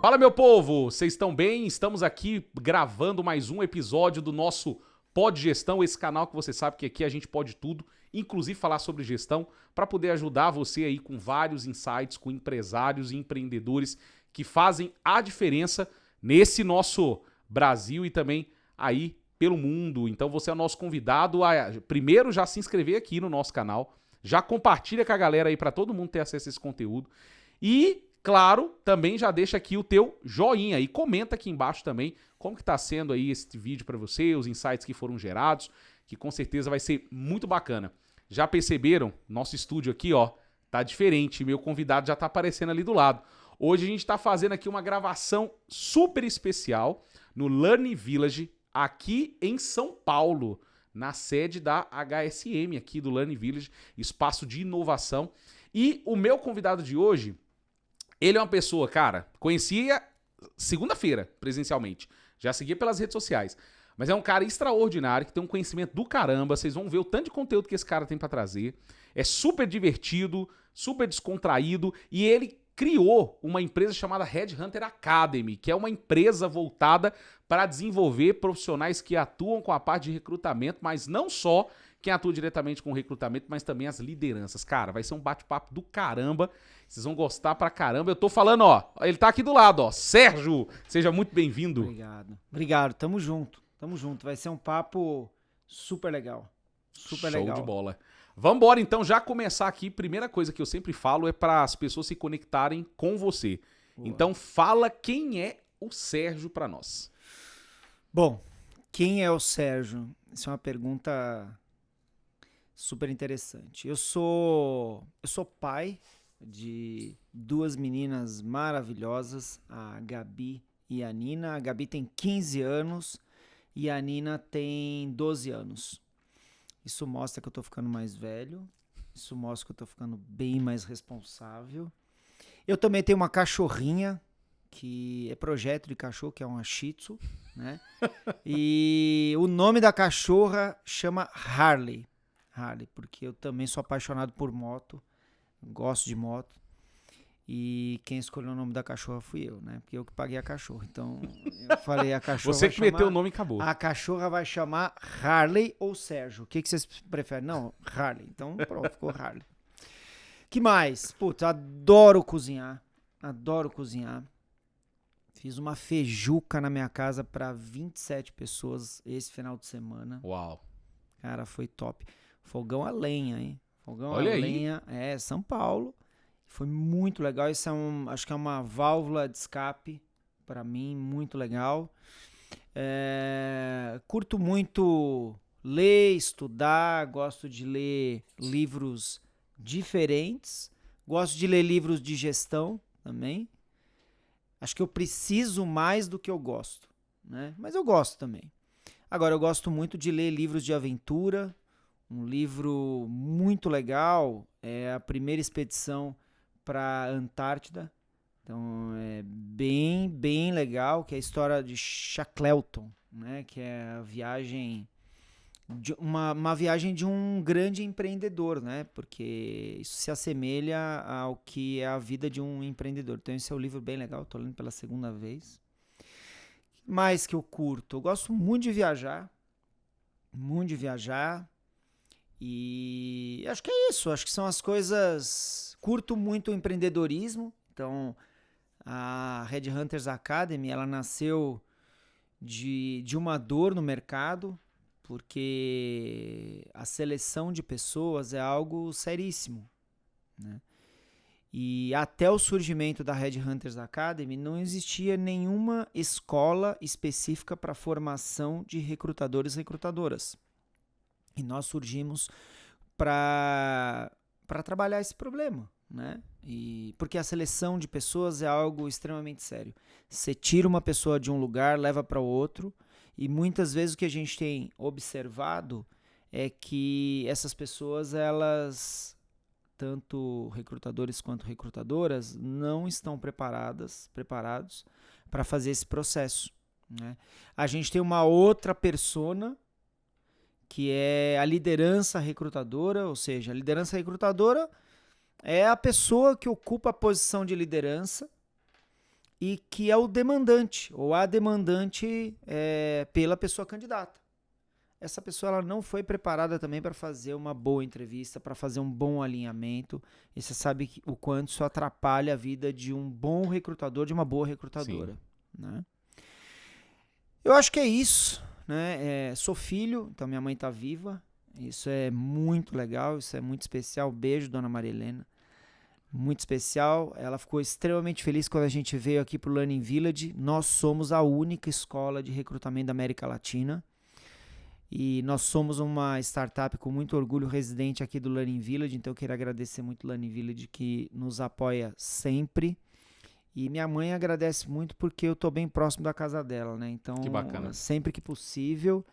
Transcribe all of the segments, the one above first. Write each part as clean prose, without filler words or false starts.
Fala, meu povo! Vocês estão bem? Estamos aqui gravando mais um episódio do nosso Pod Gestão, esse canal que você sabe que aqui a gente pode tudo, inclusive falar sobre gestão, para poder ajudar você aí com vários insights, com empresários e empreendedores que fazem a diferença nesse nosso Brasil e também aí pelo mundo. Então você é o nosso convidado a primeiro já se inscrever aqui no nosso canal, já compartilha com a galera aí para todo mundo ter acesso a esse conteúdo e, claro, também já deixa aqui o teu joinha e comenta aqui embaixo também como que tá sendo aí esse vídeo para você, os insights que foram gerados, que com certeza vai ser muito bacana. Já perceberam? Nosso estúdio aqui, ó, tá diferente, meu convidado já tá aparecendo ali do lado. Hoje a gente tá fazendo aqui uma gravação super especial no Learning Village, aqui em São Paulo, na sede da HSM aqui do Learning Village, espaço de inovação. E o meu convidado de hoje, ele é uma pessoa, cara, conhecia segunda-feira presencialmente, já seguia pelas redes sociais, mas é um cara extraordinário, que tem um conhecimento do caramba, vocês vão ver o tanto de conteúdo que esse cara tem pra trazer, é super divertido, super descontraído, e ele criou uma empresa chamada Headhunter Academy, que é uma empresa voltada para desenvolver profissionais que atuam com a parte de recrutamento, mas não só quem atua diretamente com o recrutamento, mas também as lideranças. Cara, vai ser um bate-papo do caramba, vocês vão gostar pra caramba. Eu tô falando, ó, ele tá aqui do lado, ó, Sérgio, seja muito bem-vindo. Obrigado, tamo junto, vai ser um papo super legal, legal. Show de bola. Vambora, então, já começar aqui. Primeira coisa que eu sempre falo é para as pessoas se conectarem com você. Boa. Então, fala quem é o Sérgio para nós. Bom, quem é o Sérgio? Isso é uma pergunta super interessante. Eu sou pai de duas meninas maravilhosas, a Gabi e a Nina. A Gabi tem 15 anos e a Nina tem 12 anos. Isso mostra que eu tô ficando mais velho. Isso mostra que eu tô ficando bem mais responsável. Eu também tenho uma cachorrinha, que é projeto de cachorro, que é uma Shih Tzu, né? E o nome da cachorra chama Harley. Harley, porque eu também sou apaixonado por moto. Gosto de moto. E quem escolheu o nome da cachorra fui eu, né? Porque eu que paguei a cachorra. Então, eu falei, a cachorra Você que meteu o nome e acabou. A cachorra vai chamar Harley ou Sérgio? O que vocês preferem? Não, Harley. Então, pronto, ficou Harley. Que mais? Putz, adoro cozinhar. Fiz uma feijuca na minha casa para 27 pessoas esse final de semana. Uau. Cara, foi top. Fogão a lenha, hein? Fogão Olha a aí. lenha. É, São Paulo. Foi muito legal. Isso acho que é uma válvula de escape para mim, muito legal. Curto muito ler, estudar, gosto de ler livros diferentes, gosto de ler livros de gestão também. Acho que eu preciso mais do que eu gosto, né? Mas eu gosto também. Agora, eu gosto muito de ler livros de aventura. Um livro muito legal é a primeira expedição para a Antártida. Então é bem legal, que é a história de Shackleton, né? Que é a viagem uma viagem de um grande empreendedor, né? Porque isso se assemelha ao que é a vida de um empreendedor. Então esse é um livro bem legal, estou lendo pela segunda vez. O que mais que eu curto? Eu gosto muito de viajar, e acho que é isso, acho que são as coisas. Curto muito o empreendedorismo. Então a Headhunters Academy, ela nasceu de uma dor no mercado, porque a seleção de pessoas é algo seríssimo, né? E até o surgimento da Headhunters Academy não existia nenhuma escola específica para formação de recrutadores e recrutadoras. E nós surgimos para trabalhar esse problema, né? Porque a seleção de pessoas é algo extremamente sério. Você tira uma pessoa de um lugar, leva para outro, e muitas vezes o que a gente tem observado é que essas pessoas, elas, tanto recrutadores quanto recrutadoras, não estão preparados para fazer esse processo, né? A gente tem uma outra persona, que é a liderança recrutadora, ou seja, a liderança recrutadora é a pessoa que ocupa a posição de liderança e que é o demandante, ou a demandante pela pessoa candidata. Essa pessoa ela não foi preparada também para fazer uma boa entrevista, para fazer um bom alinhamento. E você sabe o quanto isso atrapalha a vida de um bom recrutador, de uma boa recrutadora. Né? Eu acho que é isso. Né? Sou filho, então minha mãe está viva. Isso é muito legal, isso é muito especial. Beijo, dona Maria Helena. Muito especial. Ela ficou extremamente feliz quando a gente veio aqui para o Learning Village. Nós somos a única escola de recrutamento da América Latina. E nós somos uma startup com muito orgulho residente aqui do Learning Village, então eu quero agradecer muito o Learning Village que nos apoia sempre. E minha mãe agradece muito porque eu estou bem próximo da casa dela, né? Então, Que bacana. sempre que possível,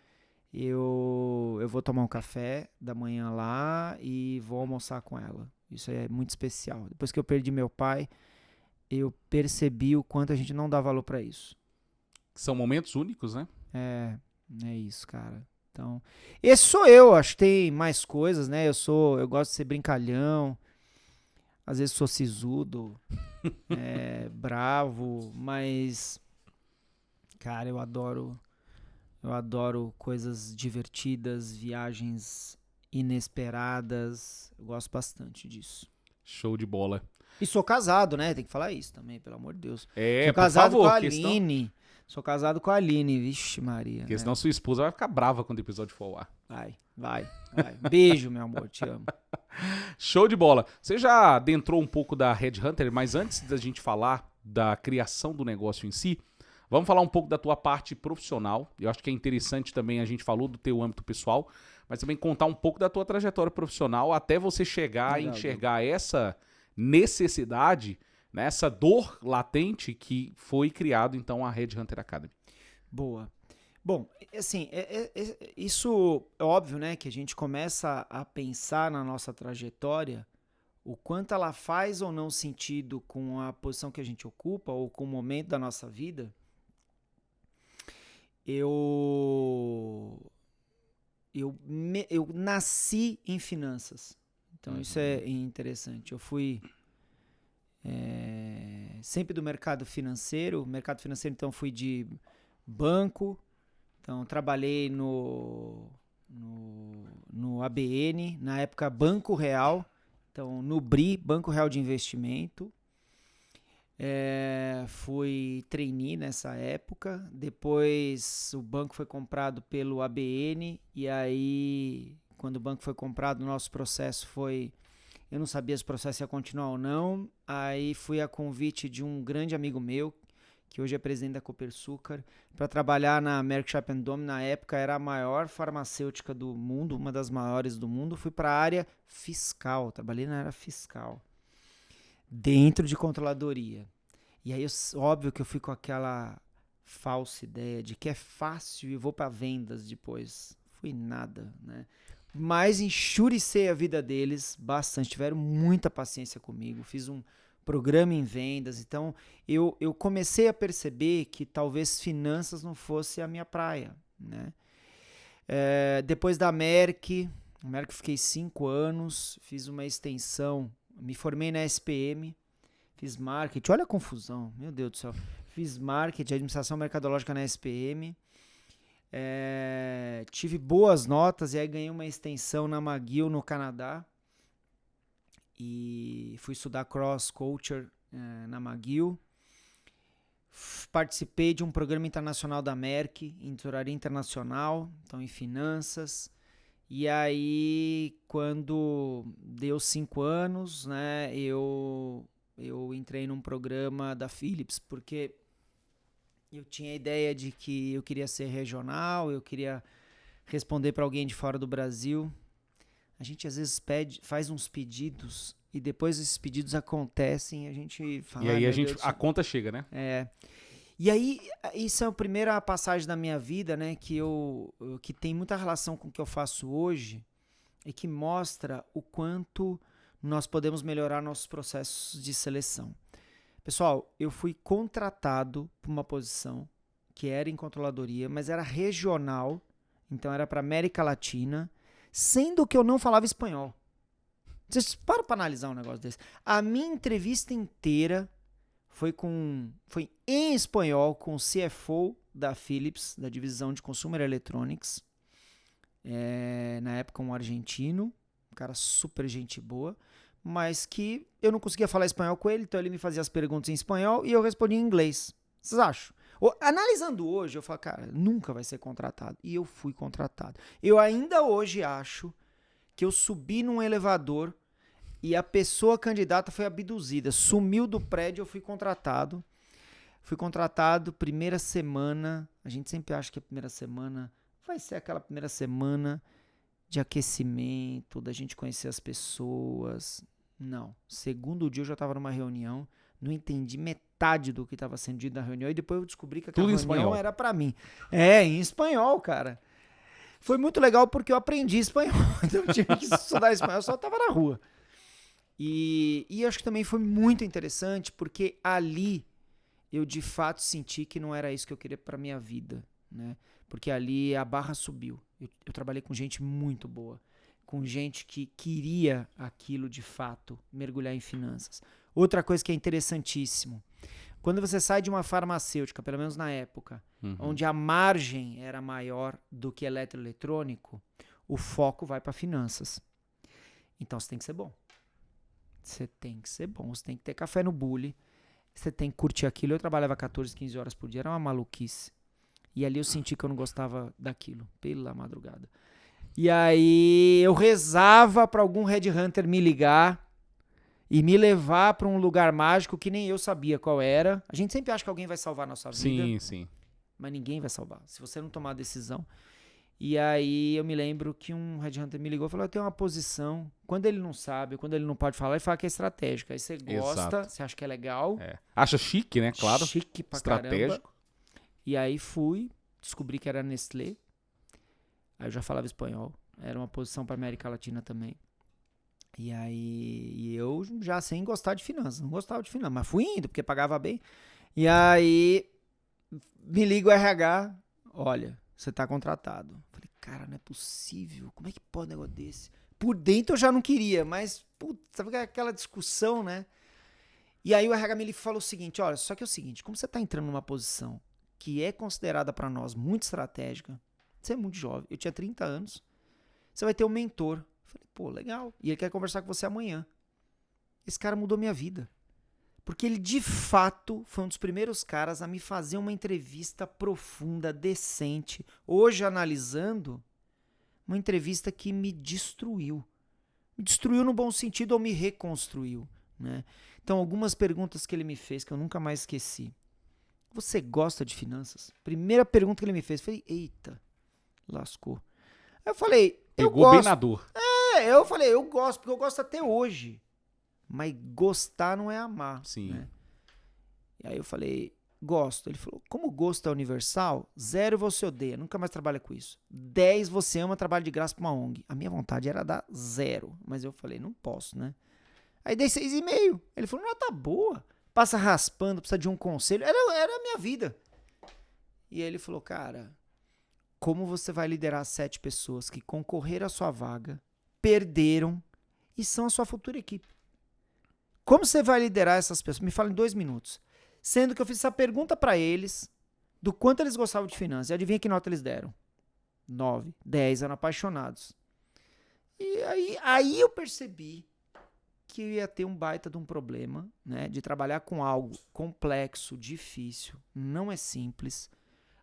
eu vou tomar um café da manhã lá e vou almoçar com ela. Isso é muito especial. Depois que eu perdi meu pai, eu percebi o quanto a gente não dá valor para isso. São momentos únicos, né? É isso, cara. Então, esse sou eu, acho que tem mais coisas, né? Eu gosto de ser brincalhão, às vezes sou sisudo, bravo, mas, cara, eu adoro coisas divertidas, viagens inesperadas, eu gosto bastante disso. Show de bola. E sou casado, né? Tem que falar isso também, pelo amor de Deus. Por Sou casado favor, com a Aline. Sou casado com a Aline, vixe Maria. Porque senão sua esposa vai ficar brava quando o episódio for ao ar. Vai. Beijo, meu amor, te amo. Show de bola. Você já adentrou um pouco da Headhunter, mas antes da gente falar da criação do negócio em si, vamos falar um pouco da tua parte profissional. Eu acho que é interessante também, a gente falou do teu âmbito pessoal, mas também contar um pouco da tua trajetória profissional até você chegar a enxergar essa necessidade, né, essa dor latente que foi criado então a Headhunter Academy. Boa. Bom, assim, isso é óbvio, né, que a gente começa a pensar na nossa trajetória, o quanto ela faz ou não sentido com a posição que a gente ocupa ou com o momento da nossa vida. Eu nasci em finanças, então isso é interessante. Eu fui sempre do mercado financeiro, então fui de banco. Então, trabalhei no ABN, na época Banco Real, então no BRI, Banco Real de Investimento. Fui trainee nessa época, depois o banco foi comprado pelo ABN, e aí, quando o banco foi comprado, o nosso processo foi... Eu não sabia se o processo ia continuar ou não, aí fui a convite de um grande amigo meu, que hoje é presidente da Copersucar, para trabalhar na Merck Sharp & Dohme. Na época era a maior farmacêutica do mundo, uma das maiores do mundo. Fui para a área fiscal, trabalhei na área fiscal, dentro de controladoria. E aí, óbvio que eu fui com aquela falsa ideia de que é fácil e vou para vendas depois. Fui nada, né? Mas enxuricei a vida deles bastante, tiveram muita paciência comigo, fiz um programa em vendas, então eu comecei a perceber que talvez finanças não fosse a minha praia, né? Depois da Merck fiquei 5 anos, fiz uma extensão, me formei na SPM, fiz marketing, olha a confusão, meu Deus do céu, fiz marketing, administração mercadológica na SPM, tive boas notas e aí ganhei uma extensão na McGill no Canadá, e fui estudar Cross Culture na McGill. Participei de um programa internacional da Merck, em tesouraria internacional, então em finanças. E aí, quando deu 5 anos, né, eu entrei num programa da Philips, porque eu tinha a ideia de que eu queria ser regional, eu queria responder para alguém de fora do Brasil. A gente às vezes faz uns pedidos e depois esses pedidos acontecem, a gente fala... E aí a conta chega, né? E aí, isso é a primeira passagem da minha vida, né, que tem muita relação com o que eu faço hoje e que mostra o quanto nós podemos melhorar nossos processos de seleção. Pessoal, eu fui contratado para uma posição que era em controladoria, mas era regional, então era para América Latina, sendo que eu não falava espanhol. Vocês param para analisar um negócio desse. A minha entrevista inteira foi em espanhol com o CFO da Philips, da divisão de Consumer Electronics. Na época um argentino, um cara super gente boa, mas que eu não conseguia falar espanhol com ele, então ele me fazia as perguntas em espanhol e eu respondia em inglês. Vocês acham? Analisando hoje, eu falo, cara, nunca vai ser contratado. E eu fui contratado. Eu ainda hoje acho que eu subi num elevador e a pessoa candidata foi abduzida. Sumiu do prédio, eu fui contratado. Fui contratado primeira semana. A gente sempre acha que a primeira semana vai ser aquela primeira semana de aquecimento, da gente conhecer as pessoas. Não. Segundo dia eu já estava numa reunião. Não entendi metade do que estava sendo dito na reunião. E depois eu descobri que aquela reunião era para mim. Em espanhol, cara. Foi muito legal porque eu aprendi espanhol. Então eu tive que estudar espanhol, eu só estava na rua. E acho que também foi muito interessante porque ali eu de fato senti que não era isso que eu queria para minha vida, né? Porque ali a barra subiu. Eu trabalhei com gente muito boa, com gente que queria aquilo de fato, mergulhar em finanças. Outra coisa que é interessantíssimo, quando você sai de uma farmacêutica, pelo menos na época, onde a margem era maior do que eletroeletrônico, o foco vai para finanças. Então você tem que ser bom. Você tem que ser bom, você tem que ter café no bule, você tem que curtir aquilo. Eu trabalhava 14, 15 horas por dia, era uma maluquice. E ali eu senti que eu não gostava daquilo, pela madrugada. E aí eu rezava para algum headhunter me ligar e me levar para um lugar mágico que nem eu sabia qual era. A gente sempre acha que alguém vai salvar a nossa vida. Sim. Mas ninguém vai salvar, se você não tomar a decisão. E aí eu me lembro que um headhunter me ligou e falou, eu tenho uma posição. Quando ele não sabe, quando ele não pode falar, ele fala que é estratégica. Aí você gosta, você acha que é legal. Acha chique, né? Claro. Chique pra estratégico. Caramba. E aí fui, descobri que era Nestlé. Aí eu já falava espanhol. Era uma posição para América Latina também. E aí eu já sem gostar de finanças. Não gostava de finanças, mas fui indo, porque pagava bem. E aí me liga o RH. Olha, você tá contratado. Falei, cara, não é possível. Como é que pode um negócio desse? Por dentro eu já não queria, mas, putz, sabe aquela discussão, né? E aí o RH me falou o seguinte, olha, só que é o seguinte, como você tá entrando numa posição que é considerada para nós muito estratégica, você é muito jovem, eu tinha 30 anos, você vai ter um mentor. Falei, pô, legal. E ele quer conversar com você amanhã. Esse cara mudou minha vida. Porque ele, de fato, foi um dos primeiros caras a me fazer uma entrevista profunda, decente. Hoje, analisando, uma entrevista que me destruiu. Me destruiu no bom sentido ou me reconstruiu, né? Então, algumas perguntas que ele me fez que eu nunca mais esqueci. Você gosta de finanças? Primeira pergunta que ele me fez. Falei, eita, lascou. Aí eu falei, eu gosto. Bem na dor. Eu falei, eu gosto, porque eu gosto até hoje. Mas gostar não é amar. Sim. Né? E aí eu falei, gosto. Ele falou, como gosto é universal, 0 você odeia, nunca mais trabalha com isso. 10 você ama, trabalho de graça pra uma ONG. A minha vontade era dar 0, mas eu falei, não posso, né? Aí dei 6,5. Ele falou, não, tá boa. Passa raspando, precisa de um conselho. Era a minha vida. E aí ele falou, cara, como você vai liderar 7 pessoas que concorreram à sua vaga, perderam e são a sua futura equipe? Como você vai liderar essas pessoas? Me fala em 2 minutos. Sendo que eu fiz essa pergunta para eles do quanto eles gostavam de finanças. E adivinha que nota eles deram? 9, 10, eram apaixonados. E aí eu percebi que eu ia ter um baita de um problema, né? De trabalhar com algo complexo, difícil, não é simples.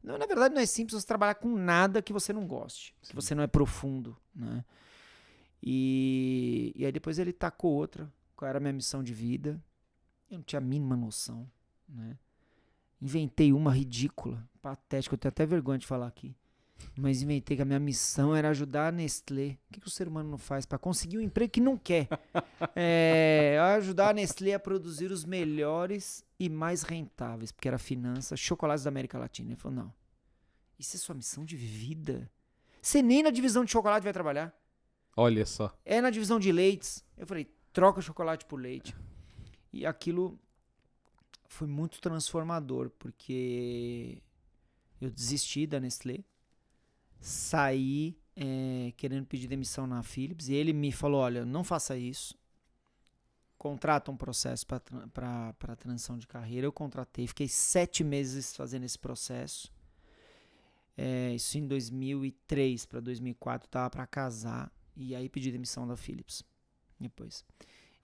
Não, na verdade não é simples você trabalhar com nada que você não goste, que você não é profundo, né? E aí depois ele tacou outra. Qual era a minha missão de vida? Eu não tinha a mínima noção, né? Inventei uma ridícula, patética, eu tenho até vergonha de falar aqui. Mas inventei que a minha missão era ajudar a Nestlé. O que o ser humano não faz para conseguir um emprego que não quer? Ajudar a Nestlé a produzir os melhores e mais rentáveis, porque era finanças, chocolates da América Latina. Ele falou, não, isso é sua missão de vida? Você nem na divisão de chocolate vai trabalhar. Olha só. É na divisão de leites. Eu falei, troca chocolate por leite. E aquilo foi muito transformador, porque eu desisti da Nestlé, saí querendo pedir demissão na Philips, e ele me falou, olha, não faça isso, contrata um processo para transição de carreira. Eu contratei, fiquei 7 meses fazendo esse processo. Isso em 2003 para 2004, estava para casar. E aí pedi demissão da Philips depois.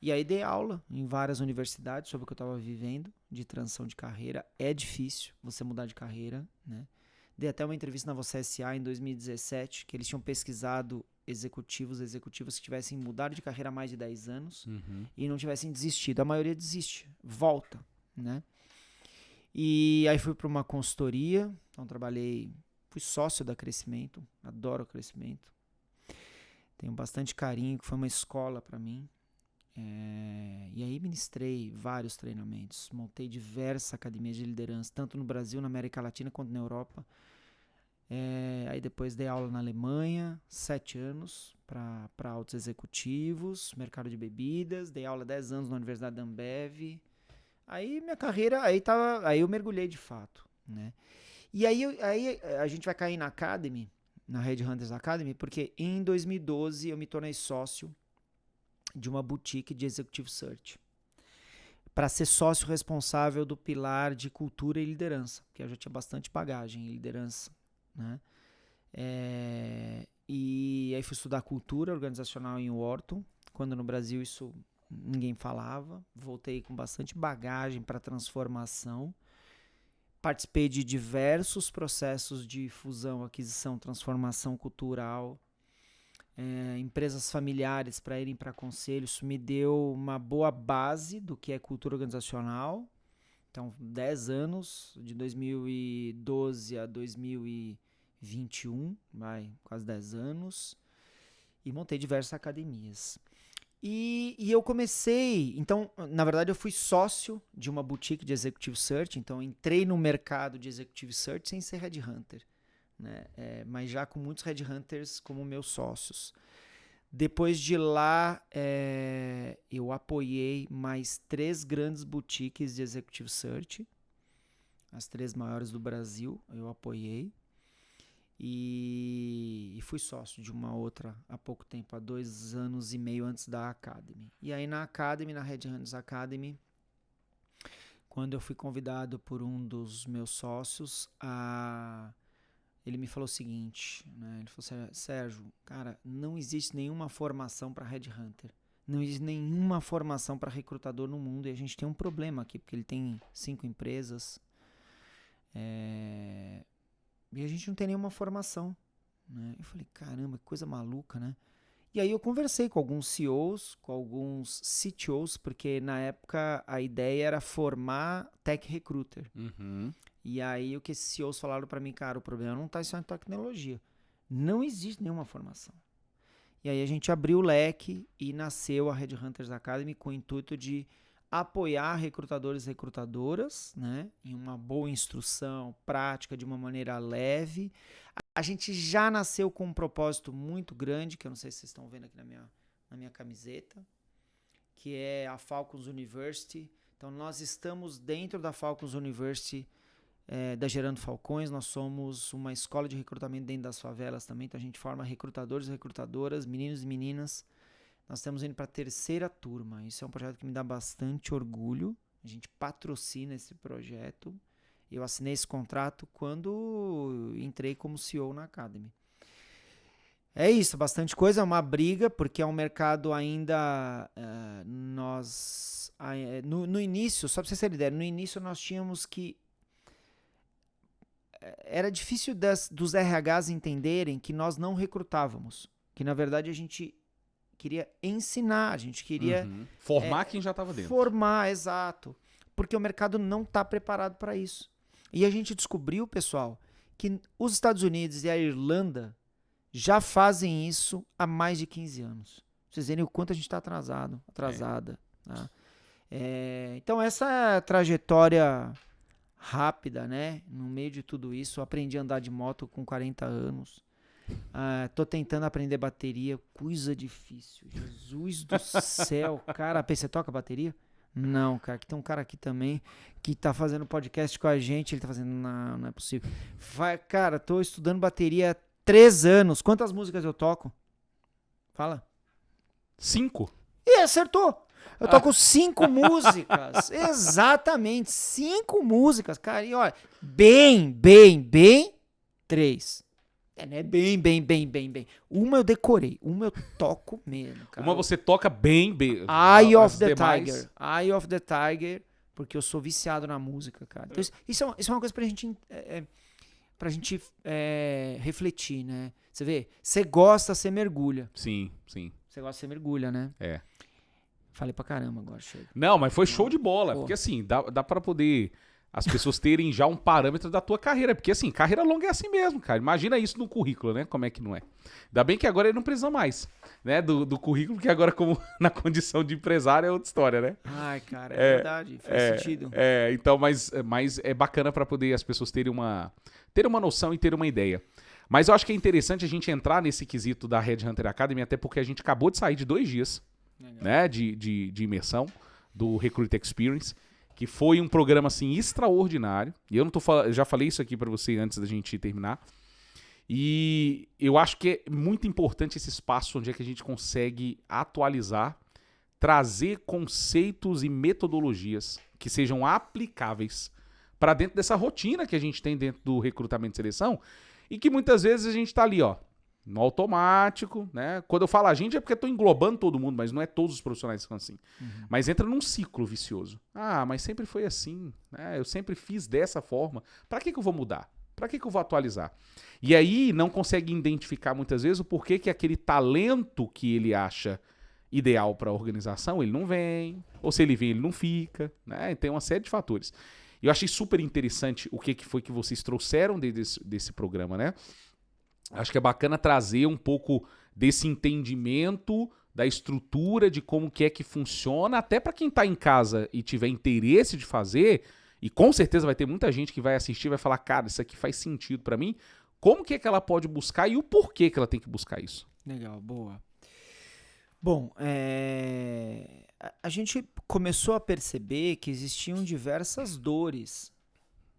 E aí dei aula em várias universidades sobre o que eu estava vivendo de transição de carreira. É difícil você mudar de carreira, né? Dei até uma entrevista na Você S.A. em 2017, que eles tinham pesquisado executivas que tivessem mudado de carreira há mais de 10 anos e não tivessem desistido. A maioria desiste, volta, né? E aí fui para uma consultoria, então fui sócio da Crescimento, adoro o Crescimento. Tenho bastante carinho, que foi uma escola para mim. E aí ministrei vários treinamentos, montei diversas academias de liderança, tanto no Brasil, na América Latina, quanto na Europa. Aí depois dei aula na Alemanha, 7 anos, para altos executivos, mercado de bebidas, dei aula 10 anos na Universidade da Ambev. Aí minha carreira, aí eu mergulhei de fato, né? E aí a gente vai cair na Academy, na Red Hunters Academy, porque em 2012 eu me tornei sócio de uma boutique de Executive Search, para ser sócio responsável do pilar de cultura e liderança, porque eu já tinha bastante bagagem em liderança, né? E aí fui estudar cultura organizacional em Wharton, quando no Brasil isso ninguém falava. Voltei com bastante bagagem para transformação. Participei de diversos processos de fusão, aquisição, transformação cultural, empresas familiares para irem para conselho. Isso me deu uma boa base do que é cultura organizacional. Então, 10 anos, de 2012 a 2021, quase 10 anos, e montei diversas academias. E eu comecei, então, na verdade eu fui sócio de uma boutique de Executive Search, então entrei no mercado de Executive Search sem ser Headhunter, né? Mas já com muitos Headhunters como meus sócios. Depois de lá, eu apoiei mais 3 grandes boutiques de Executive Search, as 3 maiores do Brasil, eu apoiei. E fui sócio de uma outra há pouco tempo, há 2 anos e meio antes da Academy. E aí na Academy, na Red Hunters Academy, quando eu fui convidado por um dos meus sócios, ele me falou o seguinte, né? Ele falou: Sérgio, cara, não existe nenhuma formação para Red Hunter, não existe nenhuma formação para recrutador no mundo, e a gente tem um problema aqui, porque ele tem 5 empresas, e a gente não tem nenhuma formação, né? Eu falei, caramba, que coisa maluca, né? E aí eu conversei com alguns CEOs, com alguns CTOs, porque na época a ideia era formar tech recruiter. E aí o que esses CEOs falaram para mim, cara, o problema não está só em tecnologia. Não existe nenhuma formação. E aí a gente abriu o leque e nasceu a Red Hunters Academy com o intuito de apoiar recrutadores e recrutadoras, né, em uma boa instrução prática, de uma maneira leve. A gente já nasceu com um propósito muito grande, que eu não sei se vocês estão vendo aqui na minha camiseta, que é a Falcons University. Então nós estamos dentro da Falcons University, da Gerando Falcões. Nós somos uma escola de recrutamento dentro das favelas também, então a gente forma recrutadores e recrutadoras, meninos e meninas. Nós estamos indo para a 3ª turma. Isso é um projeto que me dá bastante orgulho. A gente patrocina esse projeto. Eu assinei esse contrato quando entrei como CEO na Academy. É isso, bastante coisa. É uma briga, porque é um mercado ainda... No início, só para vocês terem ideia, no início nós tínhamos que... Era difícil dos RHs entenderem que nós não recrutávamos. Que, na verdade, a gente queria ensinar, a gente queria... Formar quem já estava dentro. Formar, exato. Porque o mercado não está preparado para isso. E a gente descobriu, pessoal, que os Estados Unidos e a Irlanda já fazem isso há mais de 15 anos. Pra vocês verem o quanto a gente está atrasada. Tá? Então, essa é a trajetória rápida, né? No meio de tudo isso, eu aprendi a andar de moto com 40 anos. Tô tentando aprender bateria, coisa difícil. Jesus do céu, cara. Você toca bateria? Não, cara, que tem um cara aqui também que tá fazendo podcast com a gente. Ele tá fazendo, não é possível. Cara, tô estudando bateria há 3 anos. Quantas músicas eu toco? Fala. 5. E acertou. Eu toco 5 músicas. Exatamente, 5 músicas, cara. E olha, bem, 3. Não é bem. Uma eu decorei, uma eu toco mesmo, cara. Uma você toca bem. Eye of as the demais- Tiger. Eye of the Tiger, porque eu sou viciado na música, cara. Então, isso é uma coisa pra gente, refletir, né? Você vê, você gosta, você mergulha. Sim. Você gosta, você mergulha, né? É. Falei pra caramba agora, chega. Não, mas foi show de bola. Pô. Porque assim, dá pra poder as pessoas terem já um parâmetro da tua carreira. Porque assim, carreira longa é assim mesmo, cara. Imagina isso no currículo, né? Como é que não é? Ainda bem que agora ele não precisa mais, né? Do currículo, porque agora, como na condição de empresário, é outra história, né? Ai, cara, é verdade. Faz sentido. Então, mas é bacana pra poder as pessoas terem uma noção e ter uma ideia. Mas eu acho que é interessante a gente entrar nesse quesito da Red Hunter Academy, até porque a gente acabou de sair de 2 dias, né, de imersão do Recruit Experience, que foi um programa assim extraordinário. E eu não tô falando, já falei isso aqui pra você antes da gente terminar. E eu acho que é muito importante esse espaço onde é que a gente consegue atualizar, trazer conceitos e metodologias que sejam aplicáveis para dentro dessa rotina que a gente tem dentro do recrutamento e seleção, e que muitas vezes a gente tá ali, ó, no automático, né? Quando eu falo a gente é porque eu tô englobando todo mundo, mas não é todos os profissionais que são assim. Mas entra num ciclo vicioso. Ah, mas sempre foi assim, né? Eu sempre fiz dessa forma. Pra que eu vou mudar? Pra que eu vou atualizar? E aí não consegue identificar muitas vezes o porquê que aquele talento que ele acha ideal para a organização, ele não vem, ou se ele vem, ele não fica, né? Tem uma série de fatores. E eu achei super interessante o que foi que vocês trouxeram desse programa, né? Acho que é bacana trazer um pouco desse entendimento da estrutura, de como que é que funciona, até para quem está em casa e tiver interesse de fazer, e com certeza vai ter muita gente que vai assistir e vai falar, cara, isso aqui faz sentido para mim, como que é que ela pode buscar e o porquê que ela tem que buscar isso. Legal, boa. Bom, a gente começou a perceber que existiam diversas dores,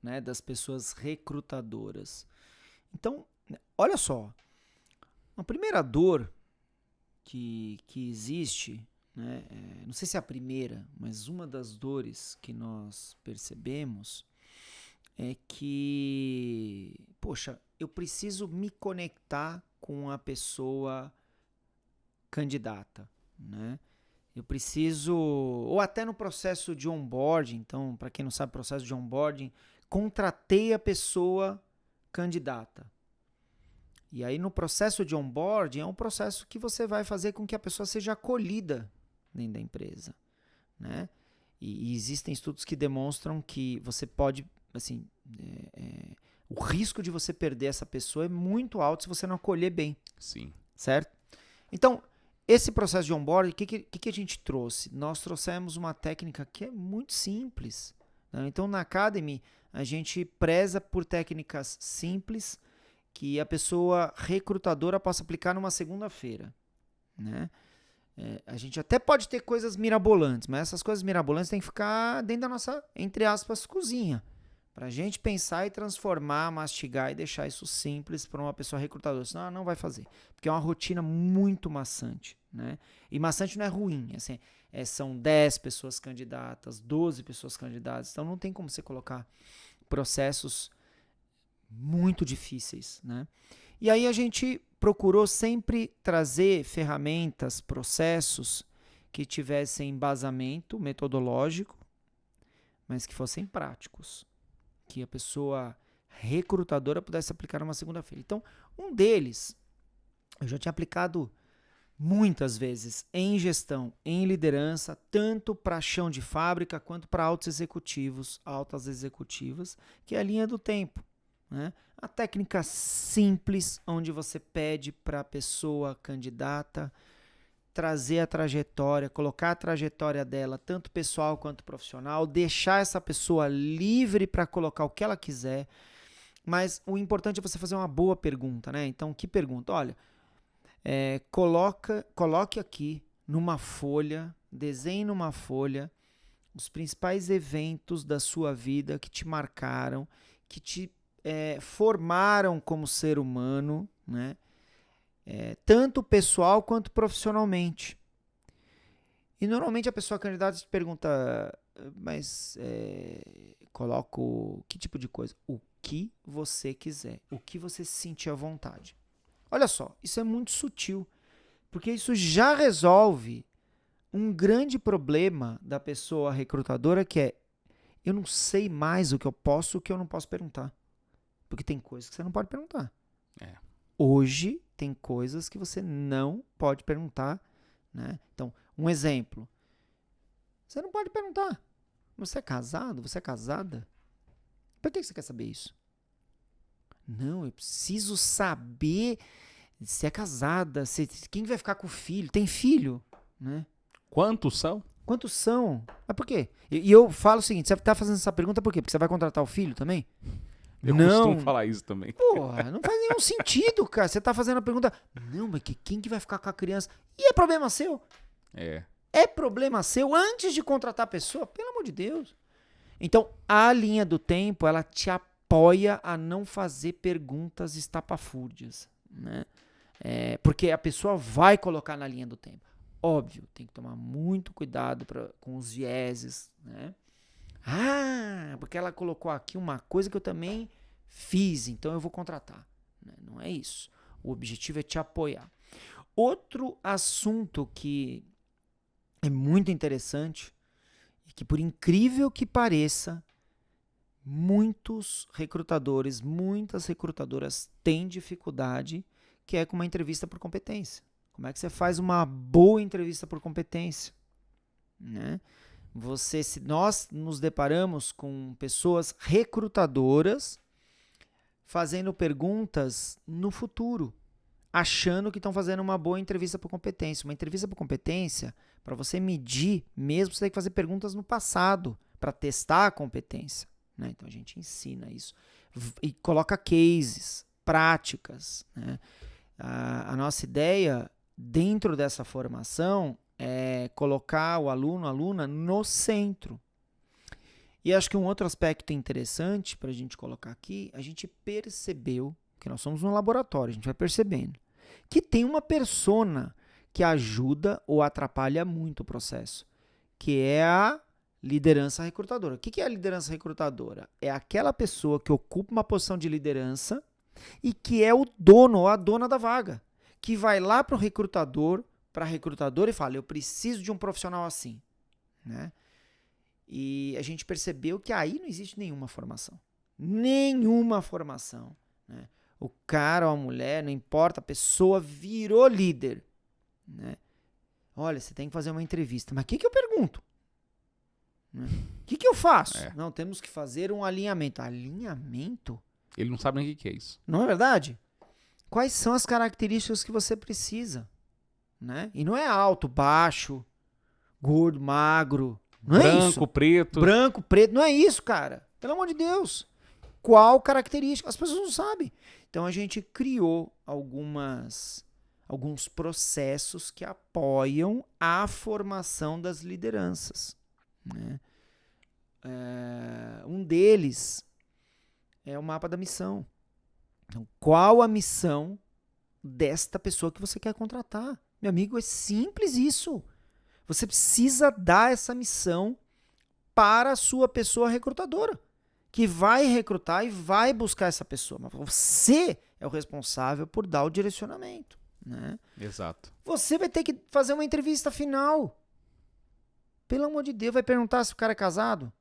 né, das pessoas recrutadoras. Então, olha só, a primeira dor que existe, né, não sei se é a primeira, mas uma das dores que nós percebemos é que, poxa, eu preciso me conectar com a pessoa candidata, né? Eu preciso, ou até no processo de onboarding, então, para quem não sabe, processo de onboarding, contratei a pessoa candidata. E aí no processo de onboarding é um processo que você vai fazer com que a pessoa seja acolhida dentro da empresa, né? E existem estudos que demonstram que você pode, assim, o risco de você perder essa pessoa é muito alto se você não acolher bem. Sim. Certo? Então, esse processo de onboarding, o que a gente trouxe? Nós trouxemos uma técnica que é muito simples, né? Então, na Academy, a gente preza por técnicas simples que a pessoa recrutadora possa aplicar numa segunda-feira, né? A gente até pode ter coisas mirabolantes, mas essas coisas mirabolantes têm que ficar dentro da nossa, entre aspas, cozinha. Pra gente pensar e transformar, mastigar e deixar isso simples para uma pessoa recrutadora. Senão ela não vai fazer. Porque é uma rotina muito maçante, né? E maçante não é ruim. Assim, são 10 pessoas candidatas, 12 pessoas candidatas. Então não tem como você colocar processos muito difíceis, né? E aí a gente procurou sempre trazer ferramentas, processos que tivessem embasamento metodológico, mas que fossem práticos. Que a pessoa recrutadora pudesse aplicar numa segunda-feira. Então, um deles, eu já tinha aplicado muitas vezes em gestão, em liderança, tanto para chão de fábrica quanto para altas executivas, que é a linha do tempo, né? A técnica simples, onde você pede para a pessoa candidata trazer a trajetória, colocar a trajetória dela, tanto pessoal quanto profissional, deixar essa pessoa livre para colocar o que ela quiser, mas o importante é você fazer uma boa pergunta, né? Então, que pergunta? Olha, coloque aqui numa folha, desenhe numa folha os principais eventos da sua vida que te marcaram, que te formaram como ser humano, né? Tanto pessoal quanto profissionalmente. E normalmente a pessoa candidata te pergunta, mas coloco que tipo de coisa? O que você quiser, o que você se sentir à vontade. Olha só, isso é muito sutil, porque isso já resolve um grande problema da pessoa recrutadora, que é, eu não sei mais o que eu posso e o que eu não posso perguntar. Porque tem coisas que você não pode perguntar. É. Hoje, tem coisas que você não pode perguntar, né? Então, um exemplo. Você não pode perguntar. Você é casado? Você é casada? Por que você quer saber isso? Não, eu preciso saber se é casada, quem vai ficar com o filho. Tem filho, né? Quantos são? Quantos são? Mas por quê? E eu falo o seguinte, você tá fazendo essa pergunta por quê? Porque você vai contratar o filho também? Eu Não. costumo falar isso também. Porra, não faz nenhum sentido, cara. Você tá fazendo a pergunta, não, mas quem que vai ficar com a criança? E é problema seu. É. É problema seu antes de contratar a pessoa, pelo amor de Deus. Então, a linha do tempo, ela te apoia a não fazer perguntas estapafúrdias, né? Porque a pessoa vai colocar na linha do tempo. Óbvio, tem que tomar muito cuidado com os vieses, né? Ah, porque ela colocou aqui uma coisa que eu também fiz, então eu vou contratar. Não é isso. O objetivo é te apoiar. Outro assunto que é muito interessante e que, por incrível que pareça, muitos recrutadores, muitas recrutadoras têm dificuldade, que é com uma entrevista por competência. Como é que você faz uma boa entrevista por competência? Né? Se nós nos deparamos com pessoas recrutadoras fazendo perguntas no futuro, achando que estão fazendo uma boa entrevista por competência. Uma entrevista por competência, para você medir mesmo, você tem que fazer perguntas no passado para testar a competência. Né? Então a gente ensina isso e coloca cases, práticas. Né? A nossa ideia dentro dessa formação é colocar o aluno, a aluna no centro. E acho que um outro aspecto interessante para a gente colocar aqui, a gente percebeu, que nós somos um laboratório, a gente vai percebendo, que tem uma persona que ajuda ou atrapalha muito o processo, que é a liderança recrutadora. O que é a liderança recrutadora? É aquela pessoa que ocupa uma posição de liderança e que é o dono ou a dona da vaga, que vai lá para o recrutador, para a recrutadora e fala, eu preciso de um profissional assim. Né? E a gente percebeu que aí não existe nenhuma formação. Nenhuma formação. Né? O cara ou a mulher, não importa, a pessoa virou líder. Né? Olha, você tem que fazer uma entrevista. Mas o que eu pergunto? Né? O que eu faço? Não, temos que fazer um alinhamento. Alinhamento? Ele não sabe nem o que é isso. Não é verdade? Quais são as características que você precisa? Né? E não é alto, baixo, gordo, magro. Não é isso. Branco, preto. Branco, preto. Não é isso, cara. Pelo amor de Deus. Qual característica? As pessoas não sabem. Então a gente criou alguns processos que apoiam a formação das lideranças. Né? Um deles é o mapa da missão. Então, qual a missão desta pessoa que você quer contratar? Meu amigo, é simples isso. Você precisa dar essa missão para a sua pessoa recrutadora, que vai recrutar e vai buscar essa pessoa. Mas você é o responsável por dar o direcionamento. Né? Exato. Você vai ter que fazer uma entrevista final. Pelo amor de Deus, vai perguntar se o cara é casado,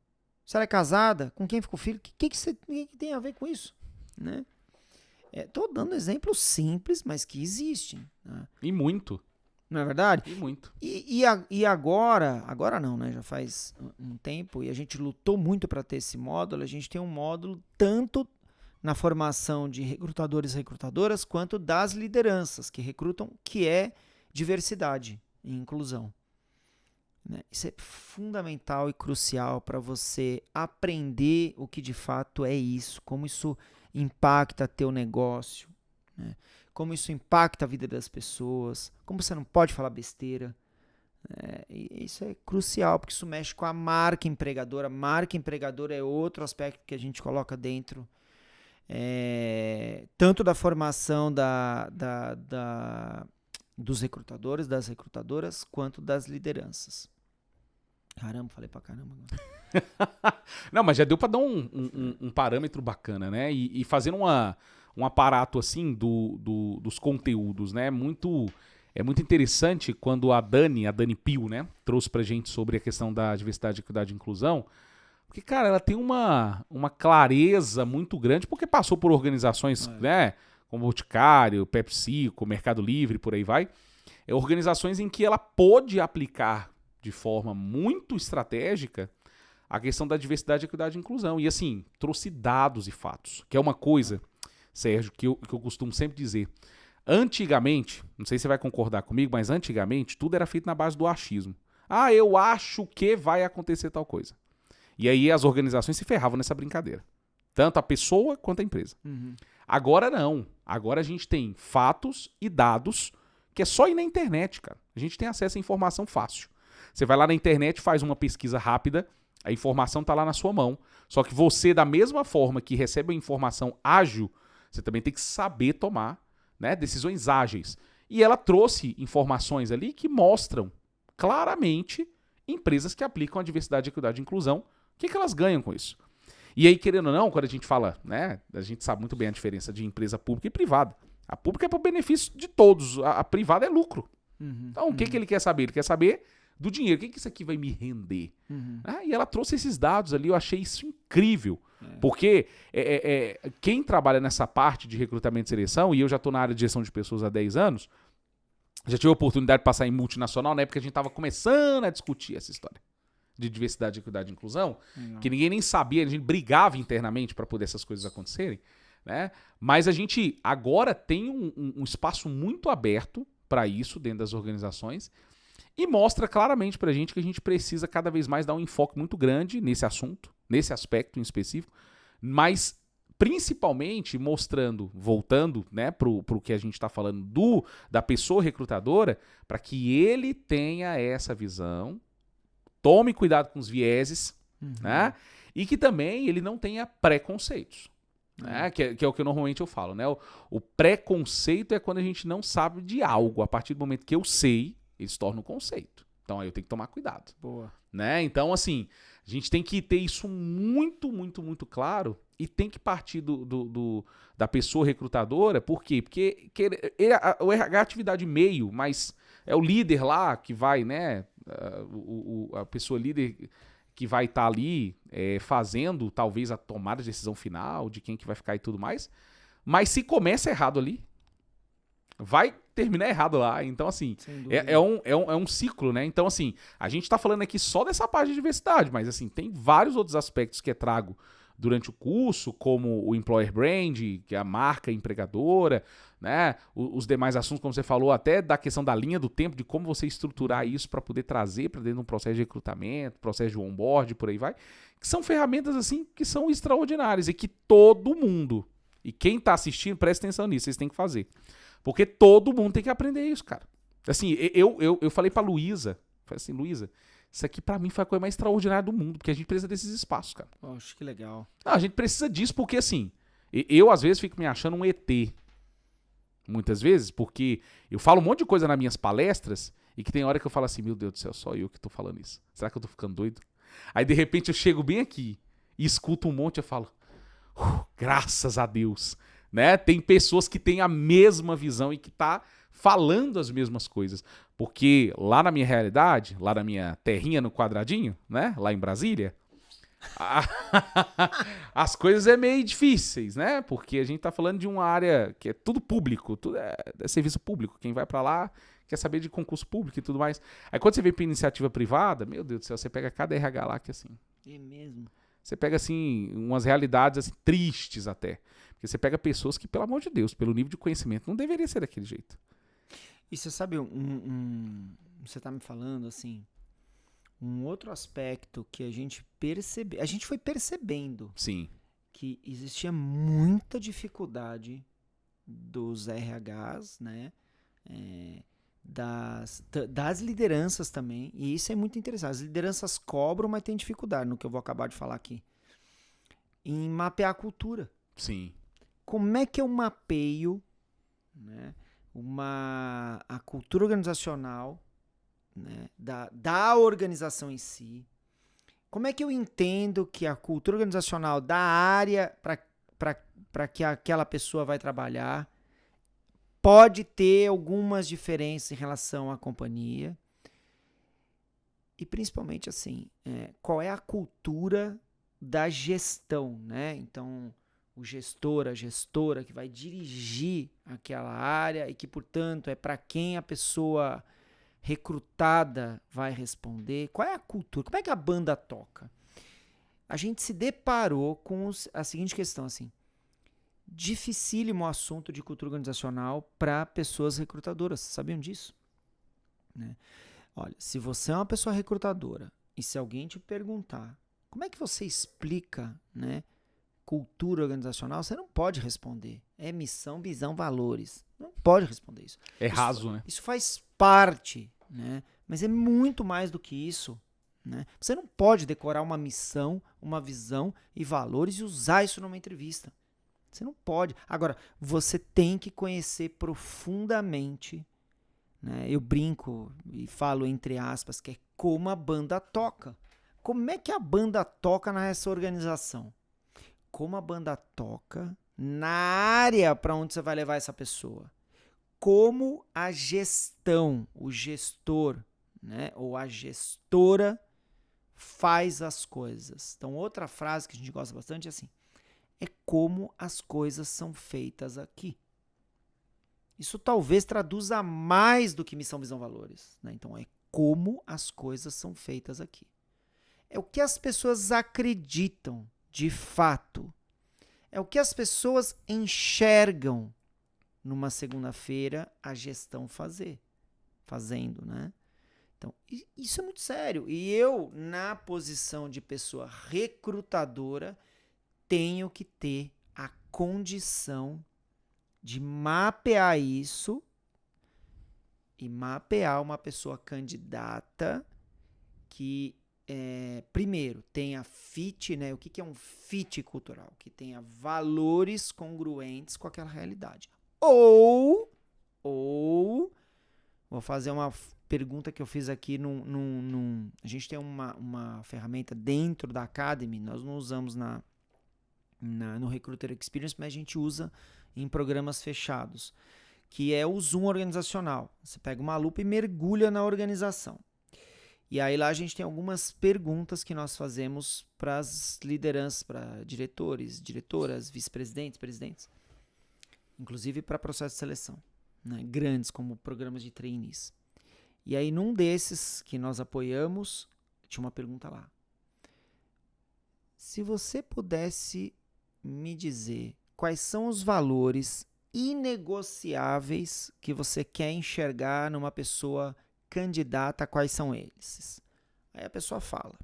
se ela é casada, com quem ficou o filho. O que tem a ver com isso? Né? Estou dando exemplos simples, mas que existem. Né? E muito. Não é verdade? E muito. E agora não, né? Já faz um tempo e a gente lutou muito para ter esse módulo. A gente tem um módulo tanto na formação de recrutadores e recrutadoras, quanto das lideranças que recrutam, que é diversidade e inclusão. Né? Isso é fundamental e crucial para você aprender o que de fato é isso, como isso impacta teu negócio, né? Como isso impacta a vida das pessoas, como você não pode falar besteira. E isso é crucial, porque isso mexe com a marca empregadora. A marca empregadora é outro aspecto que a gente coloca dentro, tanto da formação dos recrutadores, das recrutadoras, quanto das lideranças. Caramba, falei pra caramba agora. Não, mas já deu pra dar um parâmetro bacana, né? E fazendo um aparato assim dos conteúdos, né? É muito interessante quando a Dani Pio, né, trouxe pra gente sobre a questão da diversidade, equidade e inclusão. Porque, cara, ela tem uma clareza muito grande, porque passou por organizações, né, como o Boticário, PepsiCo, Mercado Livre, por aí vai. Organizações em que ela pôde aplicar de forma muito estratégica a questão da diversidade, equidade e inclusão. E, assim, trouxe dados e fatos, que é uma coisa, Sérgio, que eu costumo sempre dizer. Antigamente, não sei se você vai concordar comigo, mas antigamente tudo era feito na base do achismo. Ah, eu acho que vai acontecer tal coisa. E aí as organizações se ferravam nessa brincadeira. Tanto a pessoa quanto a empresa. Uhum. Agora não. Agora a gente tem fatos e dados que é só ir na internet, cara. A gente tem acesso à informação fácil. Você vai lá na internet, faz uma pesquisa rápida, a informação está lá na sua mão. Só que você, da mesma forma que recebe a informação ágil, você também tem que saber tomar, né, decisões ágeis. E ela trouxe informações ali que mostram claramente empresas que aplicam a diversidade, equidade e inclusão. O que elas ganham com isso? E aí, querendo ou não, quando a gente fala, né, a gente sabe muito bem a diferença de empresa pública e privada. A pública é para o benefício de todos, a privada é lucro. Então, o que ele quer saber? Ele quer saber do dinheiro. O que isso aqui vai me render? E ela trouxe esses dados ali, eu achei isso incrível. Porque quem trabalha nessa parte de recrutamento e seleção, e eu já estou na área de gestão de pessoas há 10 anos, já tive a oportunidade de passar em multinacional, na época a gente estava começando a discutir essa história de diversidade, equidade e inclusão, que ninguém nem sabia, a gente brigava internamente para poder essas coisas acontecerem, né? Mas a gente agora tem um espaço muito aberto para isso dentro das organizações e mostra claramente para a gente que a gente precisa cada vez mais dar um enfoque muito grande nesse assunto, nesse aspecto em específico, mas principalmente mostrando, voltando, né, pro que a gente está falando da pessoa recrutadora, para que ele tenha essa visão, tome cuidado com os vieses, né, e que também ele não tenha preconceitos. Né, que é o que normalmente eu falo, né? O preconceito é quando a gente não sabe de algo. A partir do momento que eu sei, ele se torna um conceito. Então aí eu tenho que tomar cuidado. Boa. Né? Então, assim, a gente tem que ter isso muito, muito, muito claro e tem que partir da pessoa recrutadora. Por quê? Porque o RH é atividade meio, mas é o líder lá que vai, né? A pessoa líder que vai estar ali fazendo talvez a tomada de decisão final de quem que vai ficar e tudo mais. Mas se começa errado ali, vai terminar errado lá. Então, assim, é um ciclo, né? Então, assim, a gente tá falando aqui só dessa parte de diversidade, mas, assim, tem vários outros aspectos que trago durante o curso, como o Employer Brand, que é a marca empregadora, né? Os demais assuntos, como você falou, até da questão da linha do tempo, de como você estruturar isso para poder trazer para dentro de um processo de recrutamento, processo de onboard, por aí vai, que são ferramentas, assim, que são extraordinárias e que todo mundo, e quem tá assistindo, presta atenção nisso, vocês têm que fazer. Porque todo mundo tem que aprender isso, cara. Assim, eu falei pra Luísa, falei assim, Luísa, isso aqui pra mim foi a coisa mais extraordinária do mundo, porque a gente precisa desses espaços, cara. Poxa, que legal. Não, a gente precisa disso porque, assim, eu às vezes fico me achando um ET. Muitas vezes, porque eu falo um monte de coisa nas minhas palestras e que tem hora que eu falo assim, meu Deus do céu, só eu que tô falando isso. Será que eu tô ficando doido? Aí, de repente, eu chego bem aqui e escuto um monte e eu falo, graças a Deus. Né? Tem pessoas que têm a mesma visão e que tá falando as mesmas coisas. Porque lá na minha realidade, lá na minha terrinha no quadradinho, né? Lá em Brasília, as coisas é meio difíceis, né? Porque a gente tá falando de uma área que é tudo público, tudo é serviço público. Quem vai pra lá quer saber de concurso público e tudo mais. Aí quando você vem pra iniciativa privada, meu Deus do céu, você pega cada RH lá que assim... É mesmo? Você pega, assim, umas realidades assim, tristes até. Porque você pega pessoas que, pelo amor de Deus, pelo nível de conhecimento, não deveria ser daquele jeito. E você sabe, você tá me falando, assim, um outro aspecto que a gente foi percebendo. Sim. Que existia muita dificuldade dos RHs, né? Das lideranças também. E isso é muito interessante. As lideranças cobram, mas tem dificuldade, no que eu vou acabar de falar aqui. Em mapear a cultura. Sim. Como é que eu mapeio, né, a cultura organizacional, né, da organização em si. Como é que eu entendo que a cultura organizacional da área para que aquela pessoa vai trabalhar pode ter algumas diferenças em relação à companhia? E principalmente assim, qual é a cultura da gestão, né? Então, o gestor, a gestora que vai dirigir aquela área e que, portanto, é para quem a pessoa recrutada vai responder. Qual é a cultura? Como é que a banda toca? A gente se deparou com a seguinte questão, assim, dificílimo assunto de cultura organizacional para pessoas recrutadoras. Vocês sabiam disso? Né? Olha, se você é uma pessoa recrutadora e se alguém te perguntar como é que você explica, né, cultura organizacional, você não pode responder. É missão, visão, valores. Não pode responder isso. É raso, né? Isso faz parte, né? Mas é muito mais do que isso. Né? Você não pode decorar uma missão, uma visão e valores e usar isso numa entrevista. Você não pode. Agora, você tem que conhecer profundamente, né? Eu brinco e falo entre aspas que é como a banda toca. Como é que a banda toca nessa organização? Como a banda toca na área para onde você vai levar essa pessoa? Como a gestão, o gestor, né, ou a gestora faz as coisas. Então, outra frase que a gente gosta bastante é assim: é como as coisas são feitas aqui. Isso talvez traduza mais do que missão, visão, valores. Né? Então, é como as coisas são feitas aqui. É o que as pessoas acreditam de fato. É o que as pessoas enxergam numa segunda-feira a gestão fazendo, né? Então, isso é muito sério. E eu, na posição de pessoa recrutadora, tenho que ter a condição de mapear isso e mapear uma pessoa candidata que, primeiro, tenha fit, né? O que é um fit cultural? Que tenha valores congruentes com aquela realidade. Ou vou fazer uma pergunta que eu fiz aqui a gente tem uma ferramenta dentro da Academy, nós não usamos no Recruiter Experience, mas a gente usa em programas fechados, que é o Zoom organizacional. Você pega uma lupa e mergulha na organização. E aí lá a gente tem algumas perguntas que nós fazemos para as lideranças, para diretores, diretoras, vice-presidentes, presidentes, inclusive para processo de seleção, né? Grandes como programas de trainees. E aí num desses que nós apoiamos, tinha uma pergunta lá. Se você pudesse me dizer quais são os valores inegociáveis que você quer enxergar numa pessoa candidata, quais são eles? Aí a pessoa fala.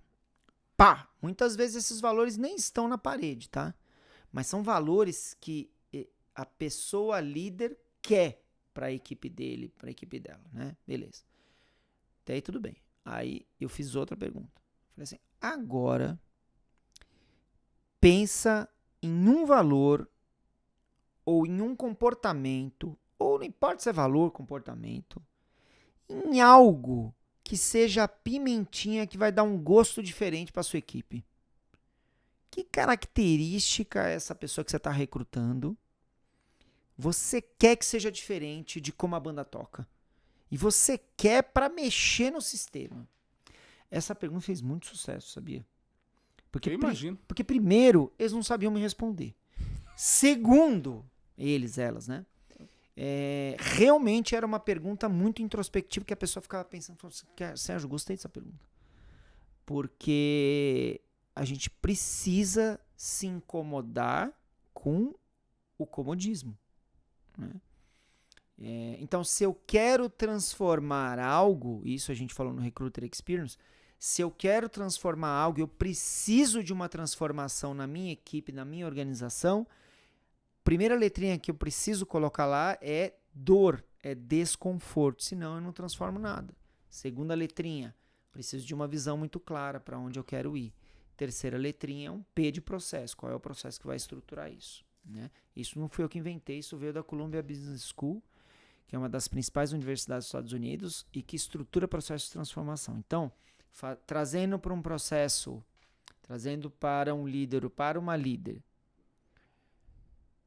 Muitas vezes esses valores nem estão na parede, tá? Mas são valores que a pessoa líder quer para a equipe dele, para a equipe dela, né? Beleza. Até aí tudo bem. Aí eu fiz outra pergunta. Falei assim, agora pensa em um valor ou em um comportamento, ou não importa se é valor, comportamento, em algo que seja a pimentinha que vai dar um gosto diferente para sua equipe. Que característica essa pessoa que você está recrutando você quer que seja diferente de como a banda toca? E você quer para mexer no sistema? Essa pergunta fez muito sucesso, sabia? Eu imagino. Porque primeiro, eles não sabiam me responder. Segundo, elas, né? Realmente era uma pergunta muito introspectiva que a pessoa ficava pensando, Sérgio, gostei dessa pergunta. Porque a gente precisa se incomodar com o comodismo. Né? Então, se eu quero transformar algo, isso a gente falou no Recruiter Experience, se eu quero transformar algo, eu preciso de uma transformação na minha equipe, na minha organização, primeira letrinha que eu preciso colocar lá é dor, é desconforto, senão eu não transformo nada. Segunda letrinha, preciso de uma visão muito clara para onde eu quero ir. Terceira letrinha é um P de processo, qual é o processo que vai estruturar isso? Né? Isso não foi eu que inventei, isso veio da Columbia Business School, que é uma das principais universidades dos Estados Unidos e que estrutura processos de transformação. Então, trazendo para um processo, trazendo para um líder ou para uma líder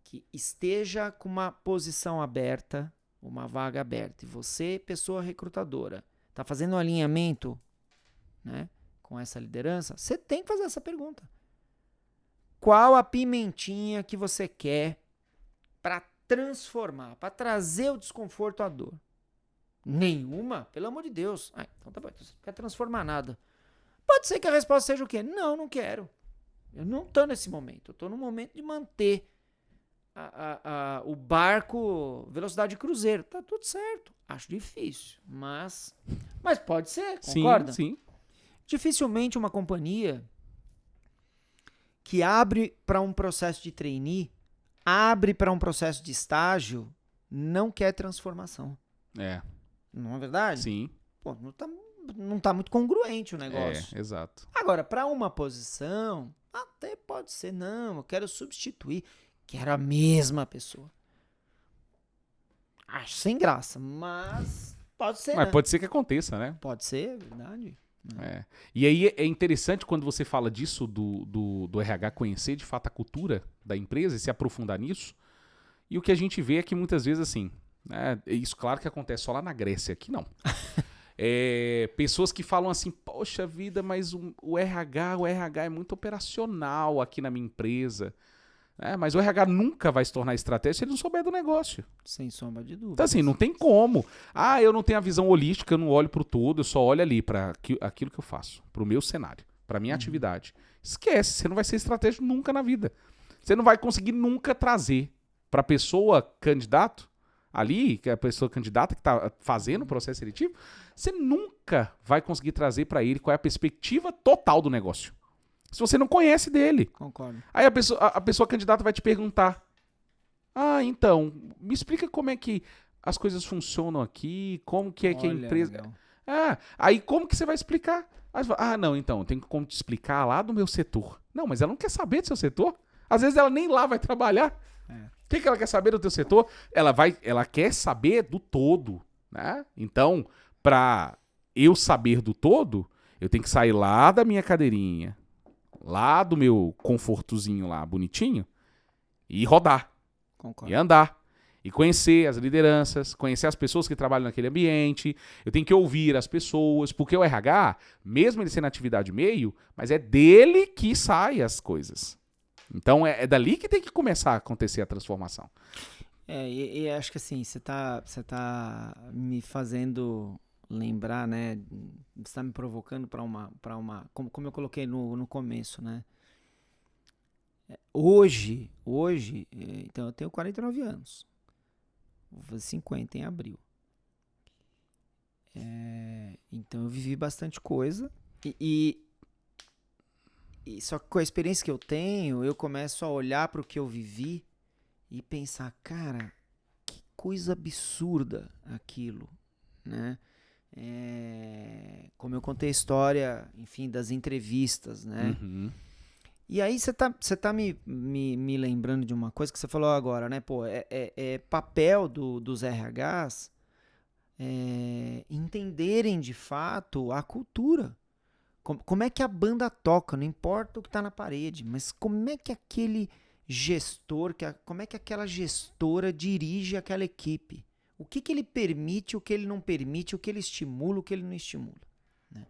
que esteja com uma posição aberta, uma vaga aberta, e você, pessoa recrutadora, está fazendo um alinhamento, né, com essa liderança, você tem que fazer essa pergunta. Qual a pimentinha que você quer para transformar, para trazer o desconforto à dor? Nenhuma? Pelo amor de Deus. Então tá bom, você não quer transformar nada. Pode ser que a resposta seja o quê? Não quero. Eu não estou nesse momento. Eu estou no momento de manter o barco velocidade cruzeiro. Tá tudo certo. Acho difícil, mas pode ser, concorda? Sim. Dificilmente uma companhia que abre para um processo de trainee, abre para um processo de estágio, não quer transformação. Não é verdade? Sim. Pô, não tá muito congruente o negócio. Exato. Agora, para uma posição, até pode ser, não, eu quero substituir, quero a mesma pessoa. Acho sem graça, mas pode ser, Mas né? pode ser que aconteça, né? Pode ser, é verdade. E aí é interessante quando você fala disso do RH conhecer de fato a cultura da empresa e se aprofundar nisso. E o que a gente vê é que muitas vezes assim, né, isso claro que acontece só lá na Grécia, aqui não. Pessoas que falam assim, poxa vida, mas o RH é muito operacional aqui na minha empresa. Mas o RH nunca vai se tornar estratégico se ele não souber do negócio. Sem sombra de dúvida. Então assim, não tem como. Eu não tenho a visão holística, eu não olho pro todo, eu só olho ali para aquilo que eu faço, pro meu cenário, pra minha atividade. Esquece, você não vai ser estratégico nunca na vida. Você não vai conseguir nunca trazer pra pessoa candidato ali, que é a pessoa candidata que tá fazendo o processo seletivo, você nunca vai conseguir trazer pra ele qual é a perspectiva total do negócio. Se você não conhece dele. Concordo. Aí a pessoa candidata vai te perguntar, então, me explica como é que as coisas funcionam aqui, como que é que a empresa... Legal. Aí como que você vai explicar? Aí você fala, não, então, tem como te explicar lá do meu setor. Não, mas ela não quer saber do seu setor. Às vezes ela nem lá vai trabalhar. O que ela quer saber do teu setor? Ela quer saber do todo, né? Então, para eu saber do todo, eu tenho que sair lá da minha cadeirinha, lá do meu confortozinho lá, bonitinho, e rodar. Concordo. E andar. E conhecer as lideranças, conhecer as pessoas que trabalham naquele ambiente. Eu tenho que ouvir as pessoas, porque o RH, mesmo ele sendo atividade meio, mas é dele que saem as coisas. Então é dali que tem que começar a acontecer a transformação. E acho que assim, você tá me fazendo lembrar, né? Você está me provocando para uma como eu coloquei no começo, né? Hoje, então eu tenho 49 anos. Vou fazer 50 em abril. Então eu vivi bastante coisa e só que com a experiência que eu tenho, eu começo a olhar para o que eu vivi e pensar, cara, que coisa absurda aquilo, né? Como eu contei a história, enfim, das entrevistas, né? E aí você tá me lembrando de uma coisa que você falou agora, né? Pô, papel dos RHs entenderem de fato a cultura. Como é que a banda toca, não importa o que tá na parede, mas como é que aquele gestor, como é que aquela gestora dirige aquela equipe? O que ele permite, o que ele não permite, o que ele estimula, o que ele não estimula, né?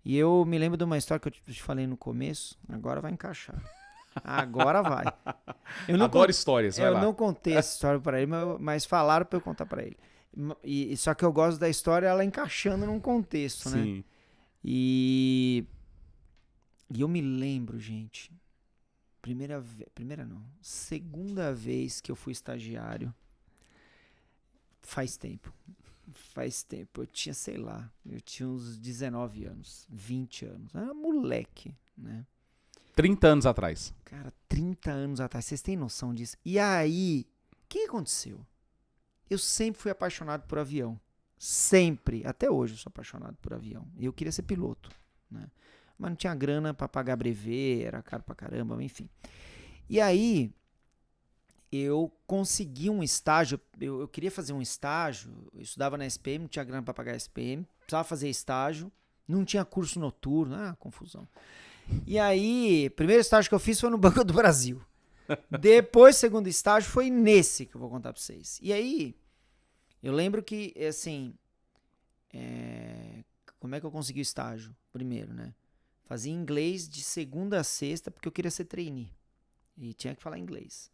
E eu me lembro de uma história que eu te falei no começo, agora vai encaixar. Agora vai. Adoro histórias, vai lá. Eu não contei essa história para ele, mas falaram para eu contar para ele. Só que eu gosto da história ela encaixando num contexto, né? Sim. E eu me lembro, gente, segunda vez que eu fui estagiário, faz tempo, eu tinha, sei lá, eu tinha uns 19 anos, 20 anos, eu era moleque, né? 30 anos atrás. Cara, 30 anos atrás, vocês têm noção disso? E aí, o que aconteceu? Eu sempre fui apaixonado por avião. Sempre. Até hoje eu sou apaixonado por avião. E eu queria ser piloto, né? Mas não tinha grana pra pagar brevet, era caro pra caramba, enfim. E aí, eu consegui um estágio, eu queria fazer um estágio, eu estudava na SPM, não tinha grana para pagar a SPM, precisava fazer estágio, não tinha curso noturno, confusão. E aí, primeiro estágio que eu fiz foi no Banco do Brasil. Depois, segundo estágio, foi nesse que eu vou contar para vocês. E aí, eu lembro que, assim, como é que eu consegui o estágio? Primeiro, né? Fazia inglês de segunda a sexta, porque eu queria ser trainee. E tinha que falar inglês.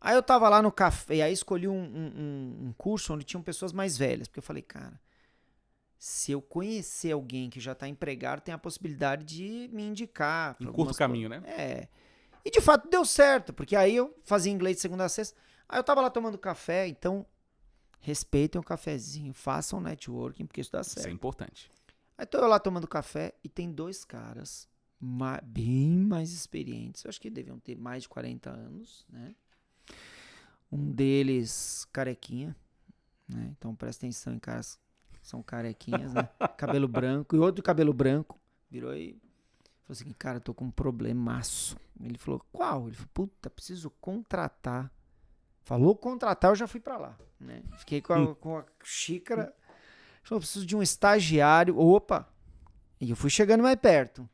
Aí eu tava lá no café, aí escolhi um curso onde tinham pessoas mais velhas, porque eu falei, cara, se eu conhecer alguém que já tá empregado, tem a possibilidade de me indicar. Um curto caminho, né? E de fato deu certo, porque aí eu fazia inglês de segunda a sexta, aí eu tava lá tomando café, então respeitem o cafezinho, façam networking, porque isso dá certo. Isso é importante. Aí tô eu lá tomando café e tem dois caras bem mais experientes, eu acho que deviam ter mais de 40 anos, né? Um deles carequinha, né? Então presta atenção em caras que são carequinhas, né? Cabelo branco. E outro cabelo branco virou e falou assim, cara, eu tô com um problemaço. Ele falou, qual? Ele falou, puta, preciso contratar. Falou contratar, eu já fui pra lá, né? Fiquei com a xícara. Ele falou, preciso de um estagiário. Opa! E eu fui chegando mais perto.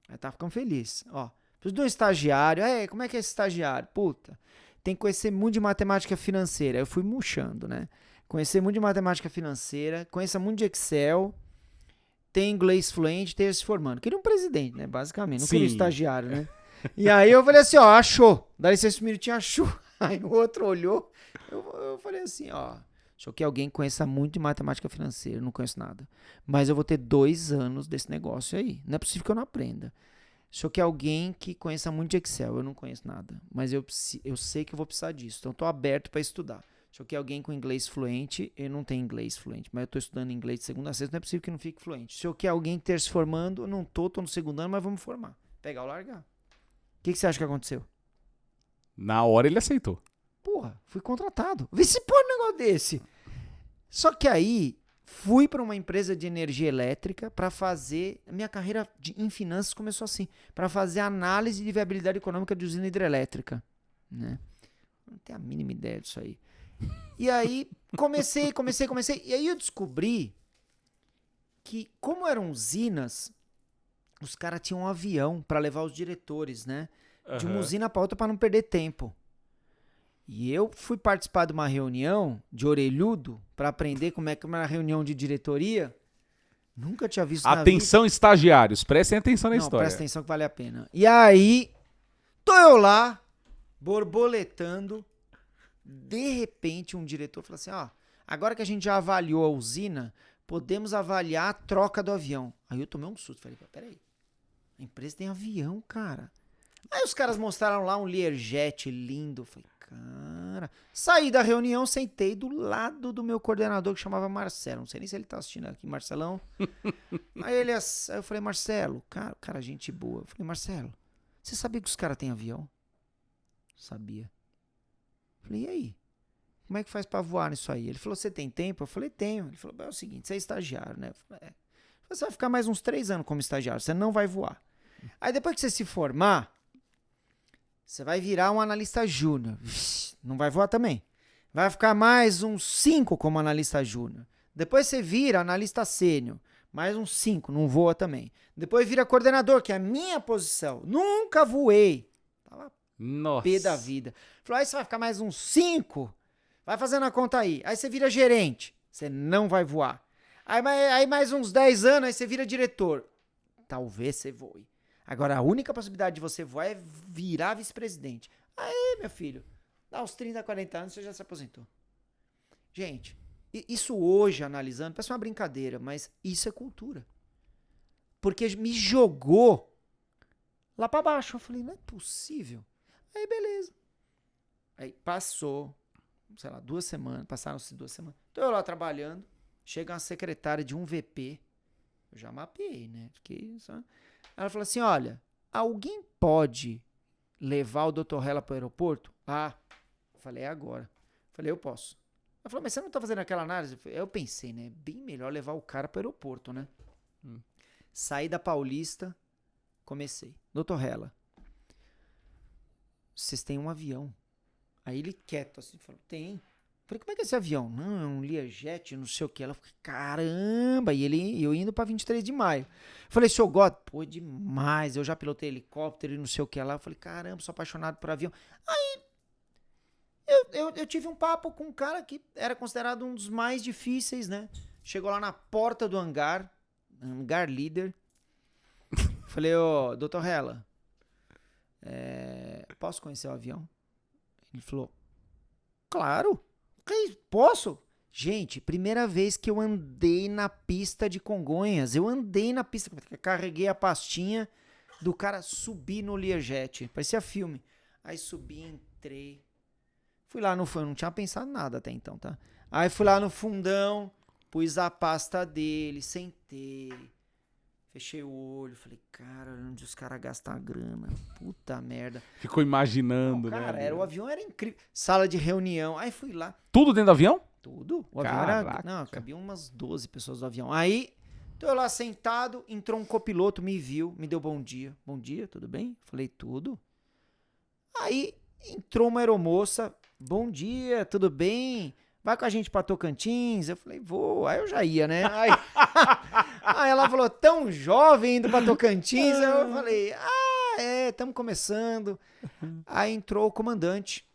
Aí tava ficando feliz. Ó, preciso de um estagiário. Como é que é esse estagiário? Puta, tem que conhecer muito de matemática financeira. Aí eu fui murchando, né? Conhecer muito de matemática financeira, conhecer muito de Excel, tem inglês fluente, esteja se formando. Queria um presidente, né? Basicamente, não queria um estagiário, né? E aí eu falei assim, ó, achou. Dá licença um minutinho, achou. Aí o outro olhou. Eu falei assim, ó, achou que alguém conheça muito de matemática financeira, eu não conheço nada. Mas eu vou ter 2 anos desse negócio aí. Não é possível que eu não aprenda. Achou que alguém que conheça muito de Excel, eu não conheço nada. Mas eu sei que eu vou precisar disso. Então, estou aberto para estudar. Achou que alguém com inglês fluente, eu não tenho inglês fluente, mas eu estou estudando inglês de segunda a sexta, não é possível que não fique fluente. Achou que alguém que esteja se formando, eu não tô no segundo ano, mas vamos formar. Pegar ou largar. O que você acha que aconteceu? Na hora ele aceitou. Porra, fui contratado. Vê se pode um negócio desse. Só que aí, fui para uma empresa de energia elétrica para fazer. Minha carreira em finanças começou assim, para fazer análise de viabilidade econômica de usina hidrelétrica. Né? Não tenho a mínima ideia disso aí. E aí, comecei. E aí eu descobri que, como eram usinas, os caras tinham um avião para levar os diretores, né? De uma usina para outra para não perder tempo. E eu fui participar de uma reunião de orelhudo para aprender como é que é uma reunião de diretoria. Nunca tinha visto na vida. Atenção, estagiários, prestem atenção na história. Presta atenção que vale a pena. E aí, tô eu lá, borboletando. De repente, um diretor falou assim, ó, agora que a gente já avaliou a usina, podemos avaliar a troca do avião. Aí eu tomei um susto, falei, peraí, a empresa tem avião, cara. Aí os caras mostraram lá um Learjet lindo, falei, cara, saí da reunião, sentei do lado do meu coordenador que chamava Marcelo, não sei nem se ele tá assistindo aqui, Marcelão. Aí eu falei, Marcelo, cara, gente boa. Eu falei, Marcelo, você sabia que os caras têm avião? Sabia. Falei, e aí? Como é que faz pra voar nisso aí? Ele falou, você tem tempo? Eu falei, tenho. Ele falou, é o seguinte, você é estagiário, né? Eu falei, você vai ficar mais uns 3 anos como estagiário, você não vai voar. Aí depois que você se formar, você vai virar um analista júnior. Não vai voar também. Vai ficar mais uns 5 como analista júnior. Depois você vira analista sênior. Mais uns 5, não voa também. Depois vira coordenador, que é a minha posição. Nunca voei. Tava pé da vida. Falou, aí você vai ficar mais uns 5. Vai fazendo a conta aí. Aí você vira gerente. Você não vai voar. Aí mais uns 10 anos, aí você vira diretor. Talvez você voe. Agora, a única possibilidade de você voar é virar vice-presidente. Aí, meu filho, dá uns 30, 40 anos, você já se aposentou. Gente, isso hoje, analisando, parece uma brincadeira, mas isso é cultura. Porque me jogou lá pra baixo. Eu falei, não é possível. Aí, beleza. Aí passou, sei lá, 2 semanas, passaram-se 2 semanas. Tô eu lá trabalhando, chega uma secretária de um VP. Eu já mapeei, né? Fiquei só... Ela falou assim, olha, alguém pode levar o Dr. Hella pro aeroporto? Eu falei, é agora. Eu falei, eu posso. Ela falou, mas você não tá fazendo aquela análise? Eu pensei, né? Bem melhor levar o cara pro aeroporto, né? Saí da Paulista, comecei. Dr. Hella, vocês têm um avião. Aí ele quieto assim, falou, tem. Falei, como é que é esse avião? Não, é um Learjet, não sei o que. Ela falou, caramba. E eu indo pra 23 de maio. Falei, senhor God, pô, demais. Eu já pilotei helicóptero e não sei o que lá. Eu falei, caramba, sou apaixonado por avião. Aí eu tive um papo com um cara que era considerado um dos mais difíceis, né? Chegou lá na porta do hangar líder. Falei, ô, doutor Hella, posso conhecer o avião? Ele falou, claro. Posso? Gente, primeira vez que eu andei na pista de Congonhas. Eu andei na pista, carreguei a pastinha do cara, subi no Learjet. Parecia filme. Aí subi, entrei. Fui lá no fundo, não tinha pensado nada até então, tá? Aí fui lá no fundão, pus a pasta dele, sentei. Fechei o olho, falei, cara, onde os caras gastam a grana? Puta merda. Ficou imaginando, Não, né? cara, o avião era incrível. Sala de reunião. Aí fui lá. Tudo dentro do avião? Tudo. O avião Caraca. era... Não, cabiam umas 12 pessoas no avião. Aí, tô eu lá sentado, entrou um copiloto, me viu, me deu bom dia. Bom dia, tudo bem? Falei, tudo. Aí, entrou uma aeromoça. Bom dia, tudo bem? Vai com a gente pra Tocantins? Eu falei, vou. Aí eu já ia, né? Aí ela falou, tão jovem indo pra Tocantins? Eu falei, estamos começando. Aí entrou o comandante.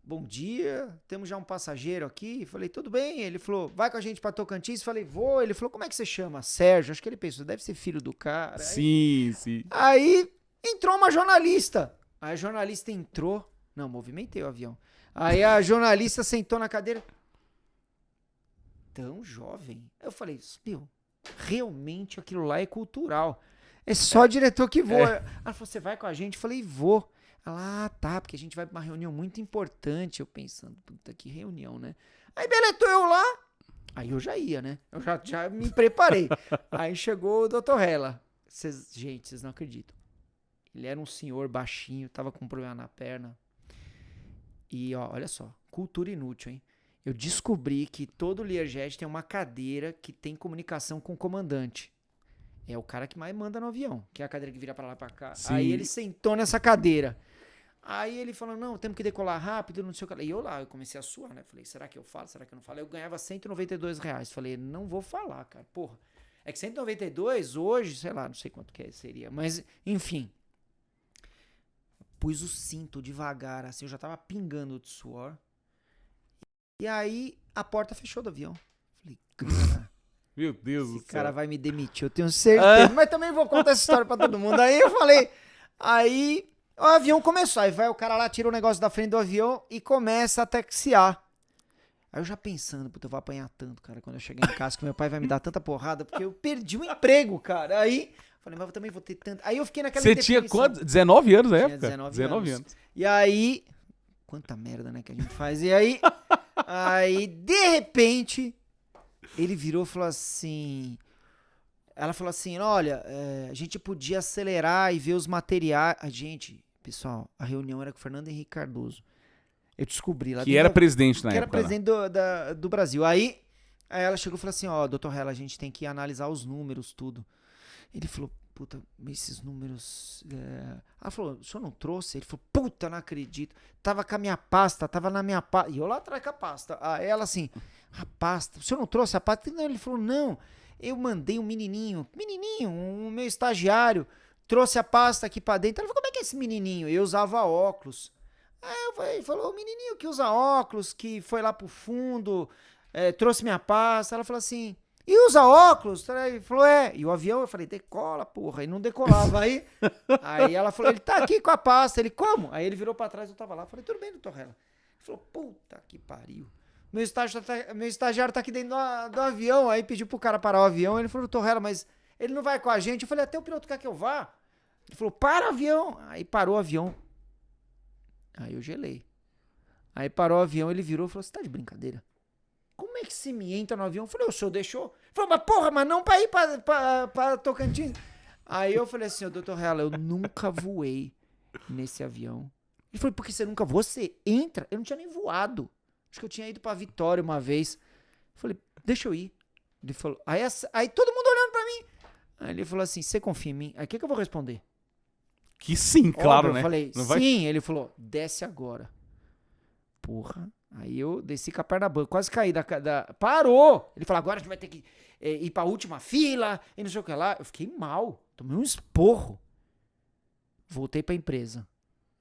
Bom dia, temos já um passageiro aqui. Falei, tudo bem? Ele falou, vai com a gente pra Tocantins? Falei, vou. Ele falou, como é que você chama? Sérgio. Acho que ele pensou, deve ser filho do cara. Sim, sim. Aí entrou uma jornalista. Aí a jornalista entrou. Não, movimentei o avião. Aí a jornalista sentou na cadeira. Tão jovem. Eu falei, meu, realmente aquilo lá é cultural. É só diretor que voa. Ela falou, você vai com a gente? Eu falei, vou. Ela, tá, porque a gente vai pra uma reunião muito importante. Eu pensando, puta, que reunião, né? Aí beleza, tô eu lá. Aí eu já ia, né? Eu já me preparei. Aí chegou o Dr. Hella. Gente, vocês não acreditam. Ele era um senhor baixinho, tava com um problema na perna. E, ó, olha só, cultura inútil, hein? Eu descobri que todo Learjet tem uma cadeira que tem comunicação com o comandante. É o cara que mais manda no avião, que é a cadeira que vira pra lá e pra cá. Sim. Aí ele sentou nessa cadeira. Aí ele falou, não, temos que decolar rápido, não sei o que. E eu lá, eu comecei a suar, né? Falei, será que eu falo? Será que eu não falo? Eu ganhava R$192. Falei, não vou falar, cara. Porra, é que 192 hoje, sei lá, não sei quanto que seria. Mas, enfim. Pus o cinto devagar, assim, eu já tava pingando de suor. E aí, a porta fechou do avião. Falei, cara, Meu Deus do céu. esse cara vai me demitir, eu tenho certeza. Mas também vou contar essa história pra todo mundo. Aí eu falei, aí o avião começou. Aí vai o cara lá, tira o negócio da frente do avião e começa a taxiar. Aí eu já pensando, puta, eu vou apanhar tanto, cara, quando eu chegar em casa, que meu pai vai me dar tanta porrada, porque eu perdi o emprego, cara. Aí... Falei, mas eu também vou ter tanto... Aí eu fiquei naquela Você tinha quanto? 19 anos na Tinha época? 19 anos. E aí... Quanta merda, né, que a gente faz. E aí... Aí, de repente... Ele virou e falou assim... Ela falou assim, olha, a gente podia acelerar e ver os materiais... Gente, pessoal, a reunião era com o Fernando Henrique Cardoso. Eu descobri lá... Que era presidente na época. época. Que era presidente do Brasil. Aí ela chegou e falou assim, ó, doutor Hella, a gente tem que analisar os números, tudo. Ele falou, puta, esses números... Ela falou, o senhor não trouxe? Ele falou, puta, não acredito. Tava com a minha pasta, tava na minha pasta. E eu lá atrás com a pasta. Aí ela assim, a pasta, o senhor não trouxe a pasta? Não, ele falou, não, eu mandei um menininho, um meu estagiário, trouxe a pasta aqui pra dentro. Ela falou, como é que é esse menininho? Eu usava óculos. Aí ele falou, o menininho que usa óculos, que foi lá pro fundo, trouxe minha pasta. Ela falou assim... E usa óculos? Ele falou, E o avião, eu falei, decola, porra. E não decolava. Aí ela falou, ele tá aqui com a pasta. Ele, como? Aí ele virou pra trás, eu tava lá. Eu falei, tudo bem, doutor Hella. Ele falou, puta que pariu. Meu estagiário tá aqui dentro do avião. Aí pediu pro cara parar o avião. Ele falou, doutor Hella, mas ele não vai com a gente. Eu falei, até o piloto quer que eu vá. Ele falou, para o avião. Aí parou o avião. Aí eu gelei. Aí parou o avião, ele virou e falou, você tá de brincadeira? Como é que você me entra no avião? Eu falei, o senhor deixou? Ele falou, mas porra, mas não pra ir pra Tocantins. Aí eu falei assim, doutor Hella, eu nunca voei nesse avião. Ele falou, por que você nunca voou? Você entra? Eu não tinha nem voado. Acho que eu tinha ido pra Vitória uma vez. Eu falei, deixa eu ir. Ele falou, aí todo mundo olhando pra mim. Aí ele falou assim, você confia em mim? Aí o que eu vou responder? Que sim, claro, Óbvio, né? Eu falei, Não sim. vai- Ele falou, desce agora. Porra. Aí eu desci com a perna banca, quase caí Parou! Ele falou, agora a gente vai ter que ir pra última fila e não sei o que lá. Eu fiquei mal. Tomei um esporro. Voltei pra empresa.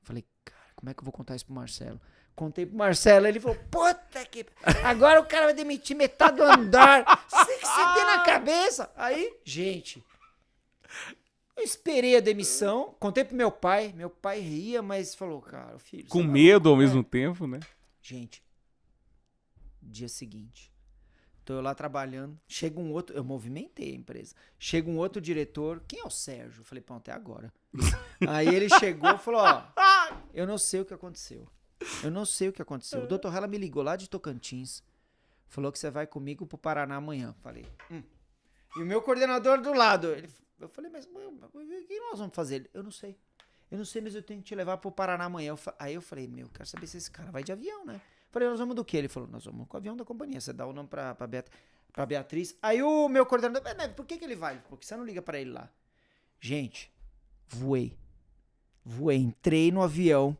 Falei, cara, como é que eu vou contar isso pro Marcelo? Contei pro Marcelo, ele falou, puta que... Agora o cara vai demitir metade do andar. Você que você tem na cabeça. Aí, gente... Eu esperei a demissão, contei pro meu pai ria, mas falou, cara, filho... Com você tá medo ao louco, mesmo né? tempo, né? Gente, dia seguinte, tô eu lá trabalhando, chega um outro, eu movimentei a empresa, chega um outro diretor, quem é o Sérgio? Eu falei, pronto, é agora. Aí ele chegou e falou, ó, eu não sei o que aconteceu. O doutor Hella me ligou lá de Tocantins, falou que você vai comigo pro Paraná amanhã. Falei, E o meu coordenador do lado, eu falei, mas o que nós vamos fazer? Eu não sei, mas eu tenho que te levar pro Paraná amanhã. Aí eu falei, quero saber se esse cara vai de avião, né? Falei, nós vamos do quê? Ele falou, nós vamos com o avião da companhia, você dá o nome pra Beatriz. Aí o meu coordenador, por que ele vai? Porque você não liga pra ele lá. Gente, voei, entrei no avião,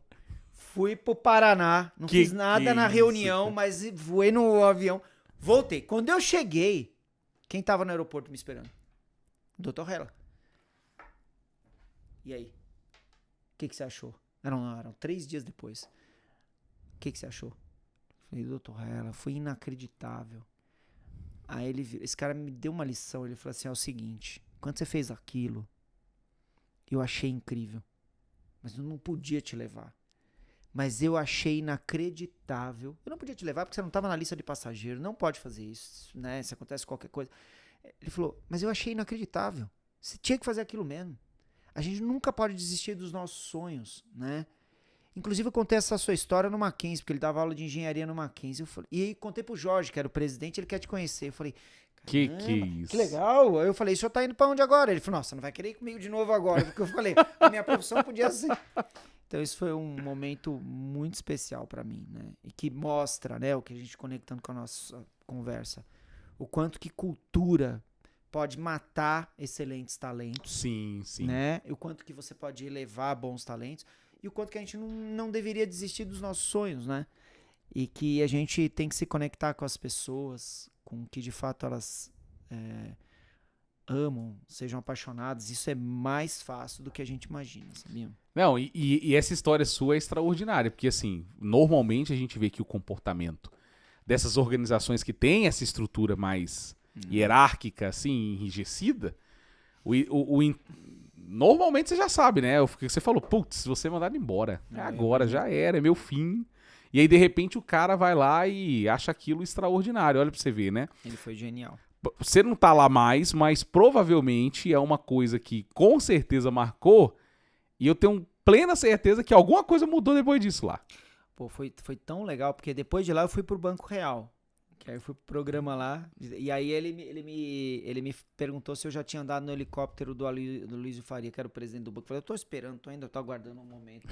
fui pro Paraná, não fiz nada na reunião, mas voei no avião, voltei. Quando eu cheguei, quem tava no aeroporto me esperando? Dr. Hella. E aí? O que você achou? Eram 3 dias depois. O que você achou? Falei, doutor Hella, foi inacreditável. Aí esse cara me deu uma lição. Ele falou assim: é o seguinte, quando você fez aquilo, eu achei incrível. Mas eu não podia te levar. Mas eu achei inacreditável. Eu não podia te levar porque você não estava na lista de passageiro. Não pode fazer isso, né? Se acontece qualquer coisa. Ele falou, mas eu achei inacreditável. Você tinha que fazer aquilo mesmo. A gente nunca pode desistir dos nossos sonhos, né? Inclusive eu contei essa sua história no Mackenzie, porque ele dava aula de engenharia no Mackenzie. E aí contei pro Jorge, que era o presidente, ele quer te conhecer. Eu falei, Que isso? Que legal. Aí eu falei, o senhor tá indo pra onde agora? Ele falou, nossa, não vai querer ir comigo de novo agora. Porque eu falei, a minha profissão podia ser... Então isso foi um momento muito especial pra mim, né? E que mostra, né, o que a gente conectando com a nossa conversa. O quanto que cultura pode matar excelentes talentos. Sim, sim. Né? E o quanto que você pode elevar bons talentos. E o quanto que a gente não deveria desistir dos nossos sonhos, né? E que a gente tem que se conectar com as pessoas, com o que de fato elas amam, sejam apaixonadas. Isso é mais fácil do que a gente imagina, sabia? Não, e essa história sua é extraordinária, porque assim, normalmente a gente vê que o comportamento dessas organizações que têm essa estrutura mais hierárquica, assim, enrijecida, normalmente você já sabe, né? O que você falou, putz, se você mandar embora, agora já era, é meu fim. E aí, de repente, o cara vai lá e acha aquilo extraordinário. Olha pra você ver, né? Ele foi genial. Você não tá lá mais, mas provavelmente é uma coisa que com certeza marcou. E eu tenho plena certeza que alguma coisa mudou depois disso lá. Pô, foi tão legal, porque depois de lá eu fui pro Banco Real. Que aí eu fui pro programa lá. E aí ele me perguntou se eu já tinha andado no helicóptero do Luiz Faria, que era o presidente do banco. Eu falei, eu tô esperando, ainda tô aguardando um momento.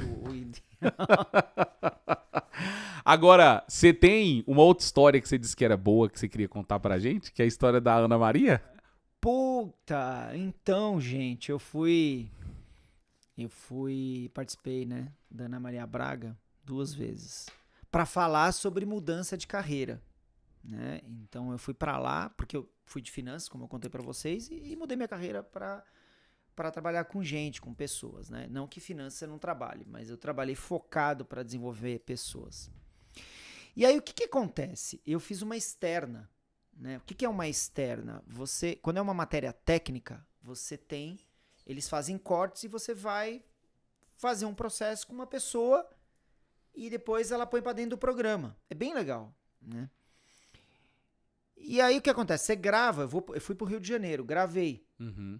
Agora, você tem uma outra história que você disse que era boa, que você queria contar pra gente? Que é a história da Ana Maria? Puta, então, gente, participei, né, da Ana Maria Braga 2 vezes, pra falar sobre mudança de carreira, né? Então eu fui pra lá, porque eu fui de finanças, como eu contei pra vocês, e mudei minha carreira pra trabalhar com gente, com pessoas, né? Não que finanças eu não trabalhe, mas eu trabalhei focado pra desenvolver pessoas. E aí o que acontece? Eu fiz uma externa, né? O que é uma externa? Quando é uma matéria técnica, eles fazem cortes e você vai fazer um processo com uma pessoa e depois ela põe pra dentro do programa. É bem legal, né? E aí o que acontece? Você grava, eu fui pro Rio de Janeiro, gravei. Uhum.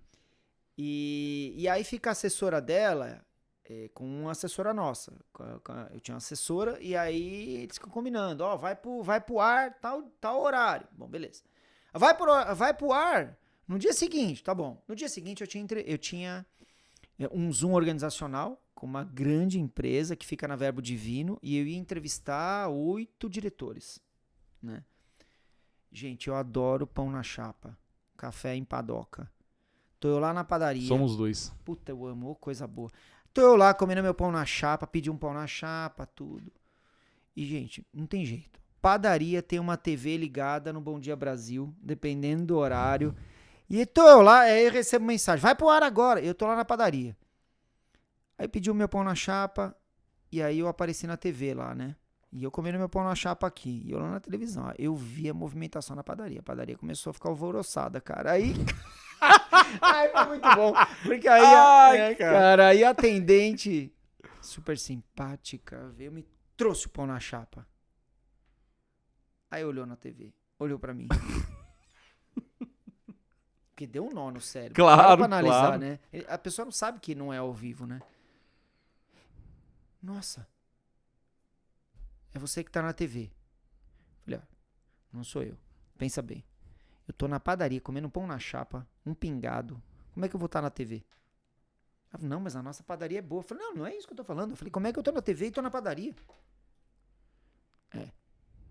E aí fica a assessora dela com uma assessora nossa. Eu tinha uma assessora e aí eles ficam combinando. Ó, vai pro ar tal horário. Bom, beleza. Vai pro ar no dia seguinte, tá bom. No dia seguinte eu tinha um Zoom organizacional com uma grande empresa que fica na Verbo Divino e eu ia entrevistar 8 diretores, né? Gente, eu adoro pão na chapa, café em padoca. Tô eu lá na padaria. Somos dois. Puta, eu amo, coisa boa. Tô eu lá comendo meu pão na chapa, pedi um pão na chapa, tudo. E, gente, não tem jeito. Padaria tem uma TV ligada no Bom Dia Brasil, dependendo do horário. E tô eu lá, aí eu recebo mensagem, vai pro ar agora. Eu tô lá na padaria. Aí pedi o meu pão na chapa, e aí eu apareci na TV lá, né? E eu comendo meu pão na chapa aqui, e eu lá na televisão. Eu vi a movimentação na padaria. A padaria começou a ficar alvoroçada, cara. Aí... aí foi muito bom. Porque aí, cara, aí a atendente, super simpática, veio, me trouxe o pão na chapa. Aí olhou na TV, olhou pra mim. Porque deu um nó no cérebro. Claro, pra analisar, claro. né? A pessoa não sabe que não é ao vivo, né? Nossa. É você que tá na TV. Falei, ó, não sou eu. Pensa bem. Eu tô na padaria comendo um pão na chapa, um pingado. Como é que eu vou estar na TV? Ela falou, não, mas a nossa padaria é boa. Eu falei, não é isso que eu tô falando. Eu falei, como é que eu tô na TV e tô na padaria?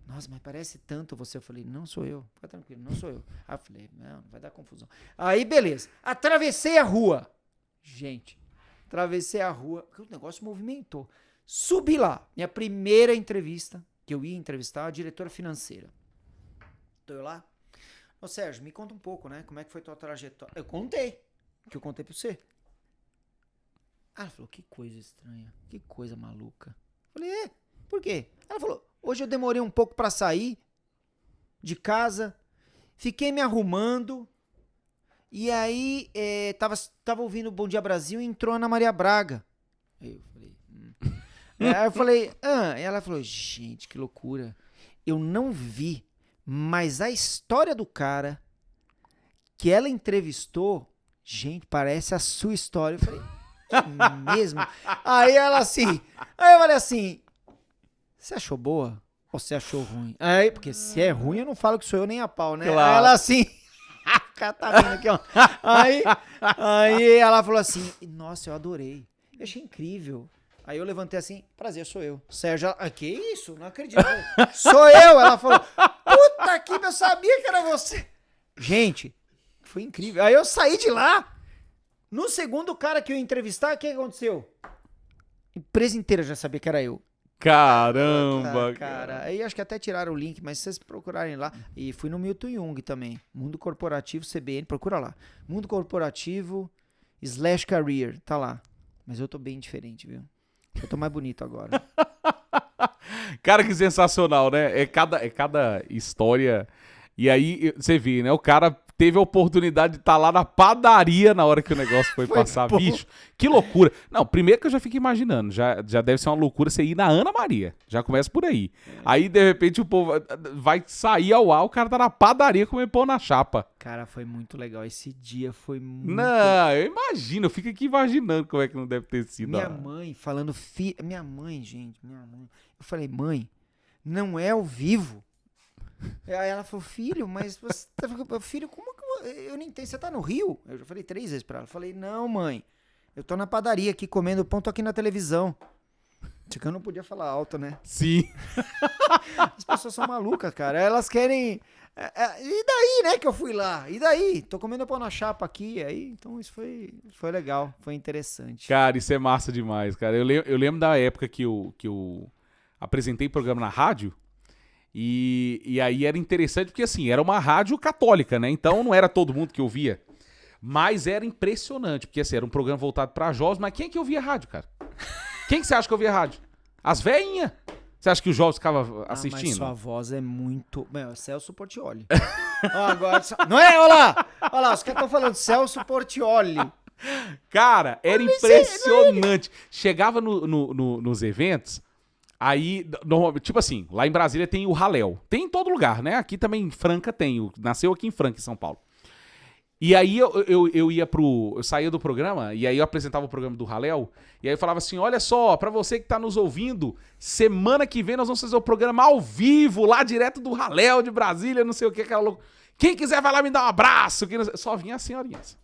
Nossa, mas parece tanto você. Eu falei, não sou eu. Fica tranquilo, não sou eu. Aí eu falei, não vai dar confusão. Aí, beleza. Atravessei a rua. Gente, atravessei a rua. Porque o negócio movimentou. Subi lá. Minha primeira entrevista, que eu ia entrevistar a diretora financeira. Tô eu lá. Ô, Sérgio, me conta um pouco, né? Como é que foi tua trajetória? Eu contei. Que eu contei pra você. Ah, ela falou, que coisa estranha. Que coisa maluca. Eu falei, por quê? Ela falou, hoje eu demorei um pouco pra sair de casa. Fiquei me arrumando. E aí, tava ouvindo o Bom Dia Brasil e entrou a Ana Maria Braga. Aí eu falei, Aí eu falei, e ela falou, gente, que loucura. Eu não vi, mas a história do cara que ela entrevistou, gente, parece a sua história. Eu falei, é mesmo? Aí ela assim, aí eu falei assim, você achou boa ou você achou ruim? Aí, porque se é ruim eu não falo que sou eu nem a pau, né? Claro. Aí ela assim, o cara tá vendo aqui, ó. Aí ela falou assim, nossa, eu adorei, eu achei incrível. Aí eu levantei assim, prazer, sou eu. Sérgio, que isso? Não acredito. Sou eu. Ela falou, puta que eu sabia que era você. Gente, foi incrível. Aí eu saí de lá. No segundo cara que eu ia entrevistar, o que aconteceu? A empresa inteira já sabia que era eu. Caramba, cara. Aí acho que até tiraram o link, mas se vocês procurarem lá. E fui no Milton Jung também. Mundo Corporativo CBN, procura lá. Mundo Corporativo / Career, tá lá. Mas eu tô bem diferente, viu? Eu tô mais bonito agora. Cara, que sensacional, né? É cada história. E aí, você vê, né? O cara teve a oportunidade de estar lá na padaria na hora que o negócio foi passar. bom. Bicho, que loucura. Não, primeiro que eu já fico imaginando. Já deve ser uma loucura você ir na Ana Maria. Já começa por aí. Aí, de repente, o povo vai sair ao ar, o cara tá na padaria comendo pão na chapa. Cara, foi muito legal. Esse dia foi muito... Não, eu imagino. Eu fico aqui imaginando como é que não deve ter sido. Minha mãe falando... Minha mãe, gente, minha mãe. Eu falei, mãe, não é ao vivo. Aí ela falou, filho, mas você tá... Filho, como que eu não entendo? Você tá no Rio? Eu já falei 3 vezes pra ela. Eu falei, não, mãe, eu tô na padaria aqui comendo pão, tô aqui na televisão. Só que eu não podia falar alto, né? Sim. As pessoas são malucas, cara. Elas querem... E daí, né, que eu fui lá? E daí? Tô comendo pão na chapa aqui. Aí, então isso foi legal, foi interessante. Cara, isso é massa demais, cara. Eu lembro da época que eu apresentei programa na rádio. E aí era interessante porque, assim, era uma rádio católica, né? Então não era todo mundo que ouvia. Mas era impressionante, porque, assim, era um programa voltado pra jovens. Mas quem é que ouvia rádio, cara? Quem que você acha que ouvia rádio? As velhinhas? Você acha que os jovens ficavam assistindo? Mas sua voz é muito... Meu, Celso Portiolli. Agora... Não é? Olha lá, os caras estão falando Celso Portiolli. Cara, era impressionante. Chegava nos eventos... Aí, tipo assim, lá em Brasília tem o Raléu. Tem em todo lugar, né? Aqui também em Franca tem. Nasceu aqui em Franca, em São Paulo. E aí eu ia eu saía do programa, e aí eu apresentava o programa do Raléu, e aí eu falava assim, olha só, pra você que tá nos ouvindo, semana que vem nós vamos fazer o programa ao vivo, lá direto do Raléu de Brasília, não sei o que, aquela louca. Quem quiser vai lá me dar um abraço. Só vinha as senhorinhas.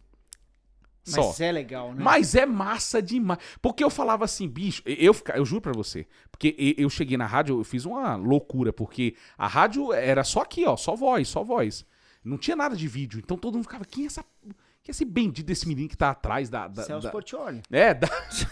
Mas é legal, né? Mas é massa demais. Porque eu falava assim, bicho, eu juro pra você, porque eu cheguei na rádio, eu fiz uma loucura, porque a rádio era só aqui, ó, só voz. Não tinha nada de vídeo, então todo mundo ficava, Que esse bendito desse menino que tá atrás Celso Portiolli.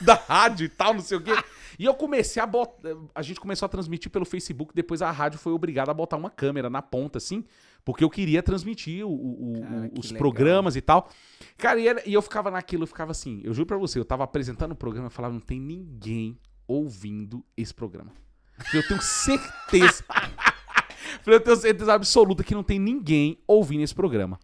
Da rádio e tal, não sei o quê. E eu comecei a botar... A gente começou a transmitir pelo Facebook, depois a rádio foi obrigada a botar uma câmera na ponta, assim, porque eu queria transmitir os legal. programas e tal. Cara, e eu ficava naquilo, eu ficava assim, eu juro pra você, eu tava apresentando o programa e falava, não tem ninguém ouvindo esse programa. Eu tenho certeza... Eu tenho certeza absoluta que não tem ninguém ouvindo esse programa.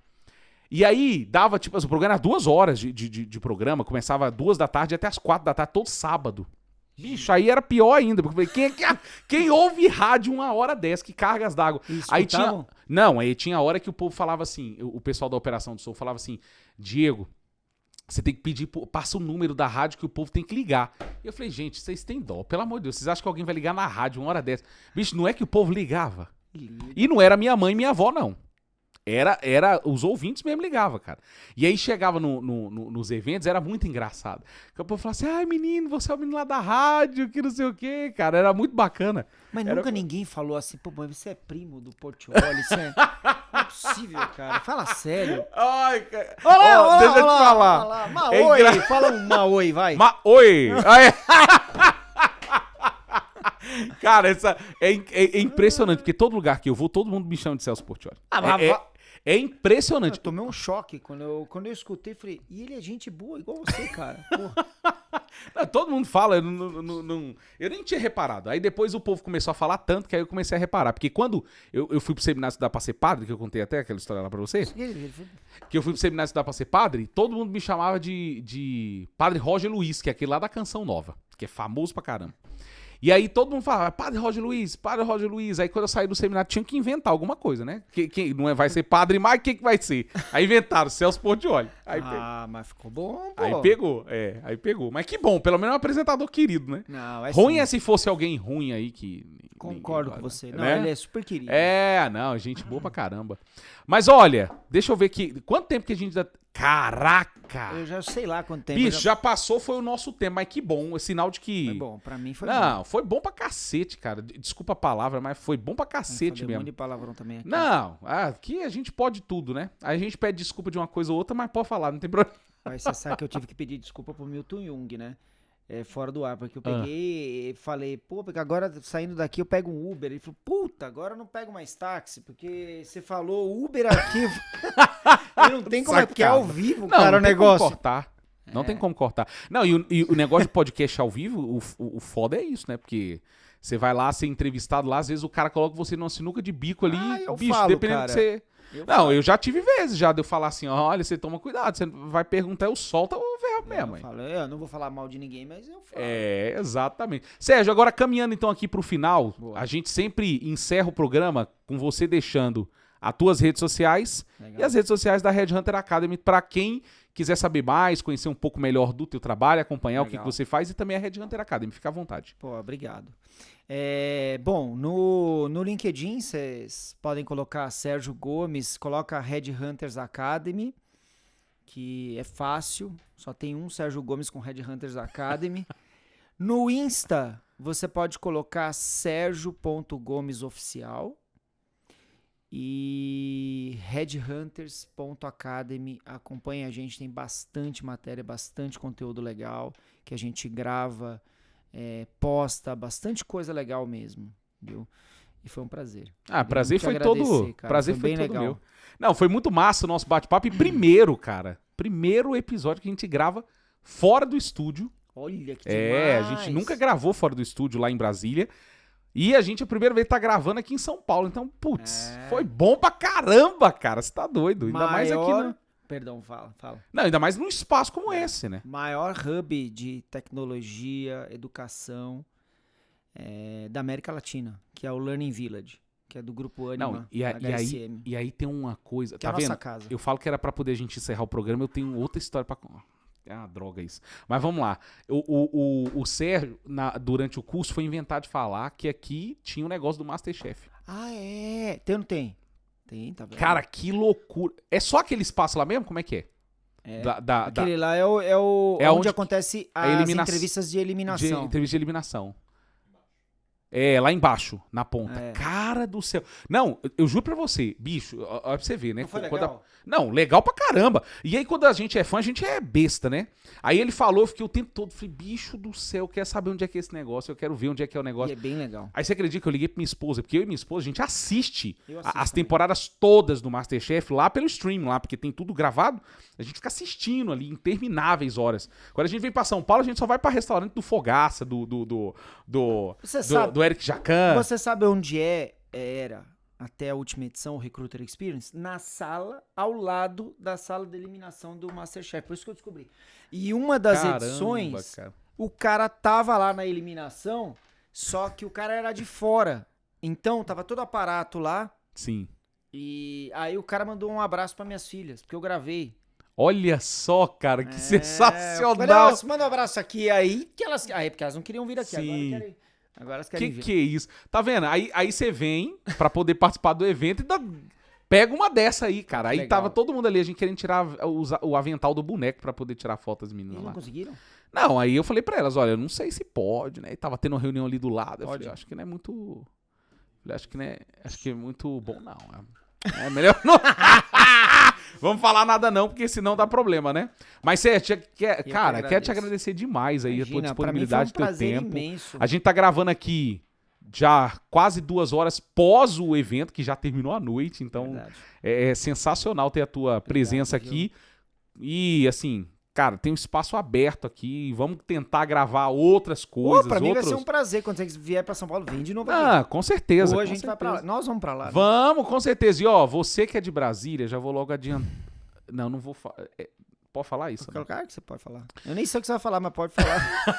E aí, dava, tipo, o programa era 2 horas de programa, começava 2 da tarde até as 4 da tarde, todo sábado. Bicho, aí era pior ainda, porque eu falei, quem ouve rádio 1 hora dessa, que cargas d'água? Aí tinha... Não, aí tinha a hora que o povo falava assim, o pessoal da Operação do Som falava assim, Diego, você tem que pedir, passa o número da rádio que o povo tem que ligar. E eu falei, gente, vocês têm dó, pelo amor de Deus, vocês acham que alguém vai ligar na rádio 1 hora dessa? Bicho, não é que o povo ligava. E não era minha mãe e minha avó, não. Era os ouvintes mesmo ligavam, cara. E aí chegava nos eventos, era muito engraçado. Porque o povo falava assim, ai menino, você é o menino lá da rádio, que não sei o quê, cara. Era muito bacana. Mas nunca ninguém falou assim, pô, mas você é primo do Portiolli, você é... Não é possível, cara. Fala sério. Ai, cara. Olá, deixa eu te falar. Olá. Maoi, fala um Maoi, vai. Maoi. Cara, é impressionante, porque todo lugar que eu vou, todo mundo me chama de Celso Portiolli. É impressionante. Eu tomei um choque quando eu escutei, falei, e ele é gente boa igual você, cara. Porra. Não, todo mundo fala, eu nem tinha reparado. Aí depois o povo começou a falar tanto que aí eu comecei a reparar. Porque quando eu fui pro seminário estudar pra ser padre, que eu contei até aquela história lá pra você, que eu fui pro seminário estudar pra ser padre, todo mundo me chamava de Padre Roger Luiz, que é aquele lá da Canção Nova, que é famoso pra caramba. E aí todo mundo falava, Padre Roger Luiz, Padre Roger Luiz. Aí quando eu saí do seminário, tinha que inventar alguma coisa, né? Que não vai ser padre mais, o que vai ser? Aí inventaram, Celso Portiolli. Mas ficou bom, pô. Aí pegou. Mas que bom, pelo menos é um apresentador querido, né? Não, ruim sim. é se fosse alguém ruim aí que... Concordo com você. Não, né? ele é super querido. Não, gente boa pra caramba. Mas olha, deixa eu ver aqui, quanto tempo que a gente... Caraca! Eu já sei lá quanto tempo. Bicho, já passou, foi o nosso tempo, mas que bom, é sinal de que... Foi bom, pra mim foi bom. Não, foi bom pra cacete, cara. Desculpa a palavra, mas foi bom pra cacete mesmo. Um monte de palavrão também aqui. Não, aqui a gente pode tudo, né? Aí a gente pede desculpa de uma coisa ou outra, mas pode falar, não tem problema. Mas você sabe que eu tive que pedir desculpa pro Milton Jung, né? Fora do ar, porque eu peguei e falei, pô, porque agora saindo daqui eu pego um Uber. Ele falou, puta, agora eu não pego mais táxi, porque você falou Uber aqui. E não tem como, porque é ao vivo, não, cara, o negócio. Como cortar. Não tem como cortar. Não, e o negócio de podcast ao vivo, o foda é isso, né? Porque você vai lá ser entrevistado lá, às vezes o cara coloca você numa sinuca de bico ali, bicho, falo, dependendo cara. que você... Eu já tive vezes já de eu falar assim, olha, você toma cuidado, você vai perguntar, eu solto o verbo mesmo. Eu não vou falar mal de ninguém, mas eu falo. Exatamente. Sérgio, agora caminhando então aqui pro final, Boa. a gente sempre encerra o programa com você deixando as tuas redes sociais e as redes sociais da Red Hunter Academy para quem quiser saber mais, conhecer um pouco melhor do teu trabalho, acompanhar o que você faz e também a Red Hunter Academy. Fica à vontade. Pô, obrigado. Bom, no LinkedIn vocês podem colocar Sérgio Gomes, coloca Red Hunters Academy, que é fácil, só tem um Sérgio Gomes com Red Hunters Academy. No Insta, você pode colocar sergio.gomesoficial e redhunters.academy. Acompanhe a gente, tem bastante matéria, bastante conteúdo legal que a gente grava, posta, bastante coisa legal mesmo, viu? E foi um prazer. Prazer foi todo, cara. prazer foi bem todo legal. meu. Não, foi muito massa o nosso bate-papo e primeiro episódio que a gente grava fora do estúdio. Olha que demais. A gente nunca gravou fora do estúdio lá em Brasília. E a gente a primeira vez tá gravando aqui em São Paulo. Então, foi bom pra caramba, cara. Você tá doido. Ainda mais aqui, né? Perdão, fala. Não, ainda mais num espaço como esse, né? Maior hub de tecnologia, educação da América Latina, que é o Learning Village, que é do Grupo Anima, HSM. E aí tem uma coisa, que tá é a vendo? nossa casa. Eu falo que era pra poder a gente encerrar o programa, eu tenho outra história pra... É uma droga isso. Mas vamos lá. O Sérgio, durante o curso, foi inventado de falar que aqui tinha um negócio do Masterchef. Tem ou não tem? Tem, tá vendo? Cara, que loucura. É só aquele espaço lá mesmo? Como é que é? Aquele lá é onde acontece as entrevistas de eliminação. Entrevista de eliminação. É, lá embaixo, na ponta. É. Cara do céu. Não, eu juro pra você, bicho, olha pra você ver, né? Não foi Quando legal? Não, legal pra caramba. E aí, quando a gente é fã, a gente é besta, né? Aí ele falou, eu fiquei o tempo todo, falei, bicho do céu, eu quero saber onde é que é esse negócio, eu quero ver onde é que é o E negócio. é bem legal. Aí você acredita que eu liguei pra minha esposa, porque eu e minha esposa, a gente assiste Eu assisto as também. temporadas todas do MasterChef lá pelo stream, lá, porque tem tudo gravado. A gente fica assistindo ali, intermináveis horas. Quando a gente vem pra São Paulo, a gente só vai pra restaurante do Fogaça, Você sabe, do Eric Jacan. você sabe onde era até a última edição, o Recruiter Experience? Na sala, ao lado da sala de eliminação do MasterChef. Por isso que eu descobri. E uma das Caramba, edições, cara. o cara tava lá na eliminação, só que o cara era de fora. Então, tava todo aparato lá. Sim. E aí o cara mandou um abraço pra minhas filhas, porque eu gravei. Olha só, cara, que Eu sensacional. falei, ó, você manda um abraço aqui aí, que elas... Aí, porque elas não queriam vir aqui, Sim. agora elas querem vir. Que é isso? Tá vendo? Aí você vem pra poder participar do evento e pega uma dessa aí, cara. Aí Legal. tava todo mundo ali, a gente querendo tirar o avental do boneco pra poder tirar foto das meninas Eles lá. não conseguiram? Não, aí eu falei pra elas, olha, eu não sei se pode, né? E tava tendo uma reunião ali do lado. Eu Pode. falei, acho que não é muito... Falei, acho que é muito bom, não. É melhor não... Vamos falar nada não, porque senão dá problema, né? Mas, Sérgio, cara, quero te agradeço. agradecer demais aí a tua Imagina, pra mim foi um disponibilidade, teu prazer tempo. imenso. A gente tá gravando aqui já quase 2 horas pós o evento, que já terminou à noite, então Verdade. é sensacional ter a tua presença aqui. E, assim, cara, tem um espaço aberto aqui, vamos tentar gravar outras coisas. Pra mim vai ser um prazer quando você vier pra São Paulo, vem de novo aqui. Ah, com certeza. Ou a com gente vai pra lá. certeza. Nós vamos pra lá. né? Vamos, com certeza. E, ó, você que é de Brasília, já vou logo adiantar. Não vou falar. Pode falar isso? Vou né? colocar que você pode falar. Eu nem sei o que você vai falar, mas pode falar.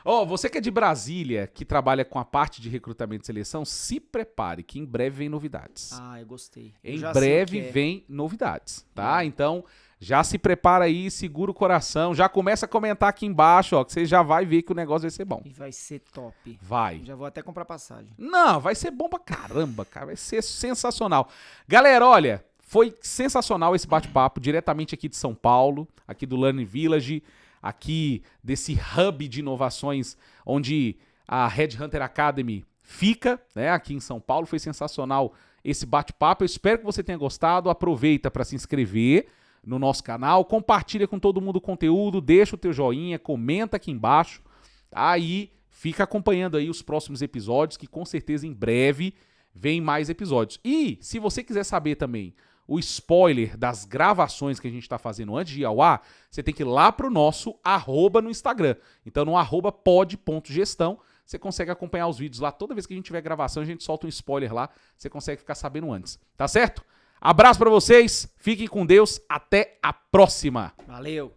Ó, você que é de Brasília, que trabalha com a parte de recrutamento e seleção, se prepare, que em breve vem novidades. Ah, eu gostei. Eu Em já sei o breve que é. vem novidades, tá? Então, já se prepara aí, segura o coração, já começa a comentar aqui embaixo, ó, que você já vai ver que o negócio vai ser bom. E vai ser top. Vai. Já vou até comprar passagem. Não, vai ser bom pra caramba, cara. Vai ser sensacional. Galera, olha, foi sensacional esse bate-papo diretamente aqui de São Paulo, aqui do Learning Village, aqui desse hub de inovações onde a Red Hunter Academy fica, né, aqui em São Paulo. Foi sensacional esse bate-papo. Eu espero que você tenha gostado. Aproveita para se inscrever no nosso canal, compartilha com todo mundo o conteúdo, deixa o teu joinha, comenta aqui embaixo. Aí fica acompanhando aí os próximos episódios, que com certeza em breve vem mais episódios. E se você quiser saber também o spoiler das gravações que a gente está fazendo antes de ir ao ar, você tem que ir lá pro nosso @ no Instagram. Então no @pod.gestão, você consegue acompanhar os vídeos lá. Toda vez que a gente tiver gravação, a gente solta um spoiler lá, você consegue ficar sabendo antes. Tá certo? Abraço pra vocês, fiquem com Deus, até a próxima! Valeu!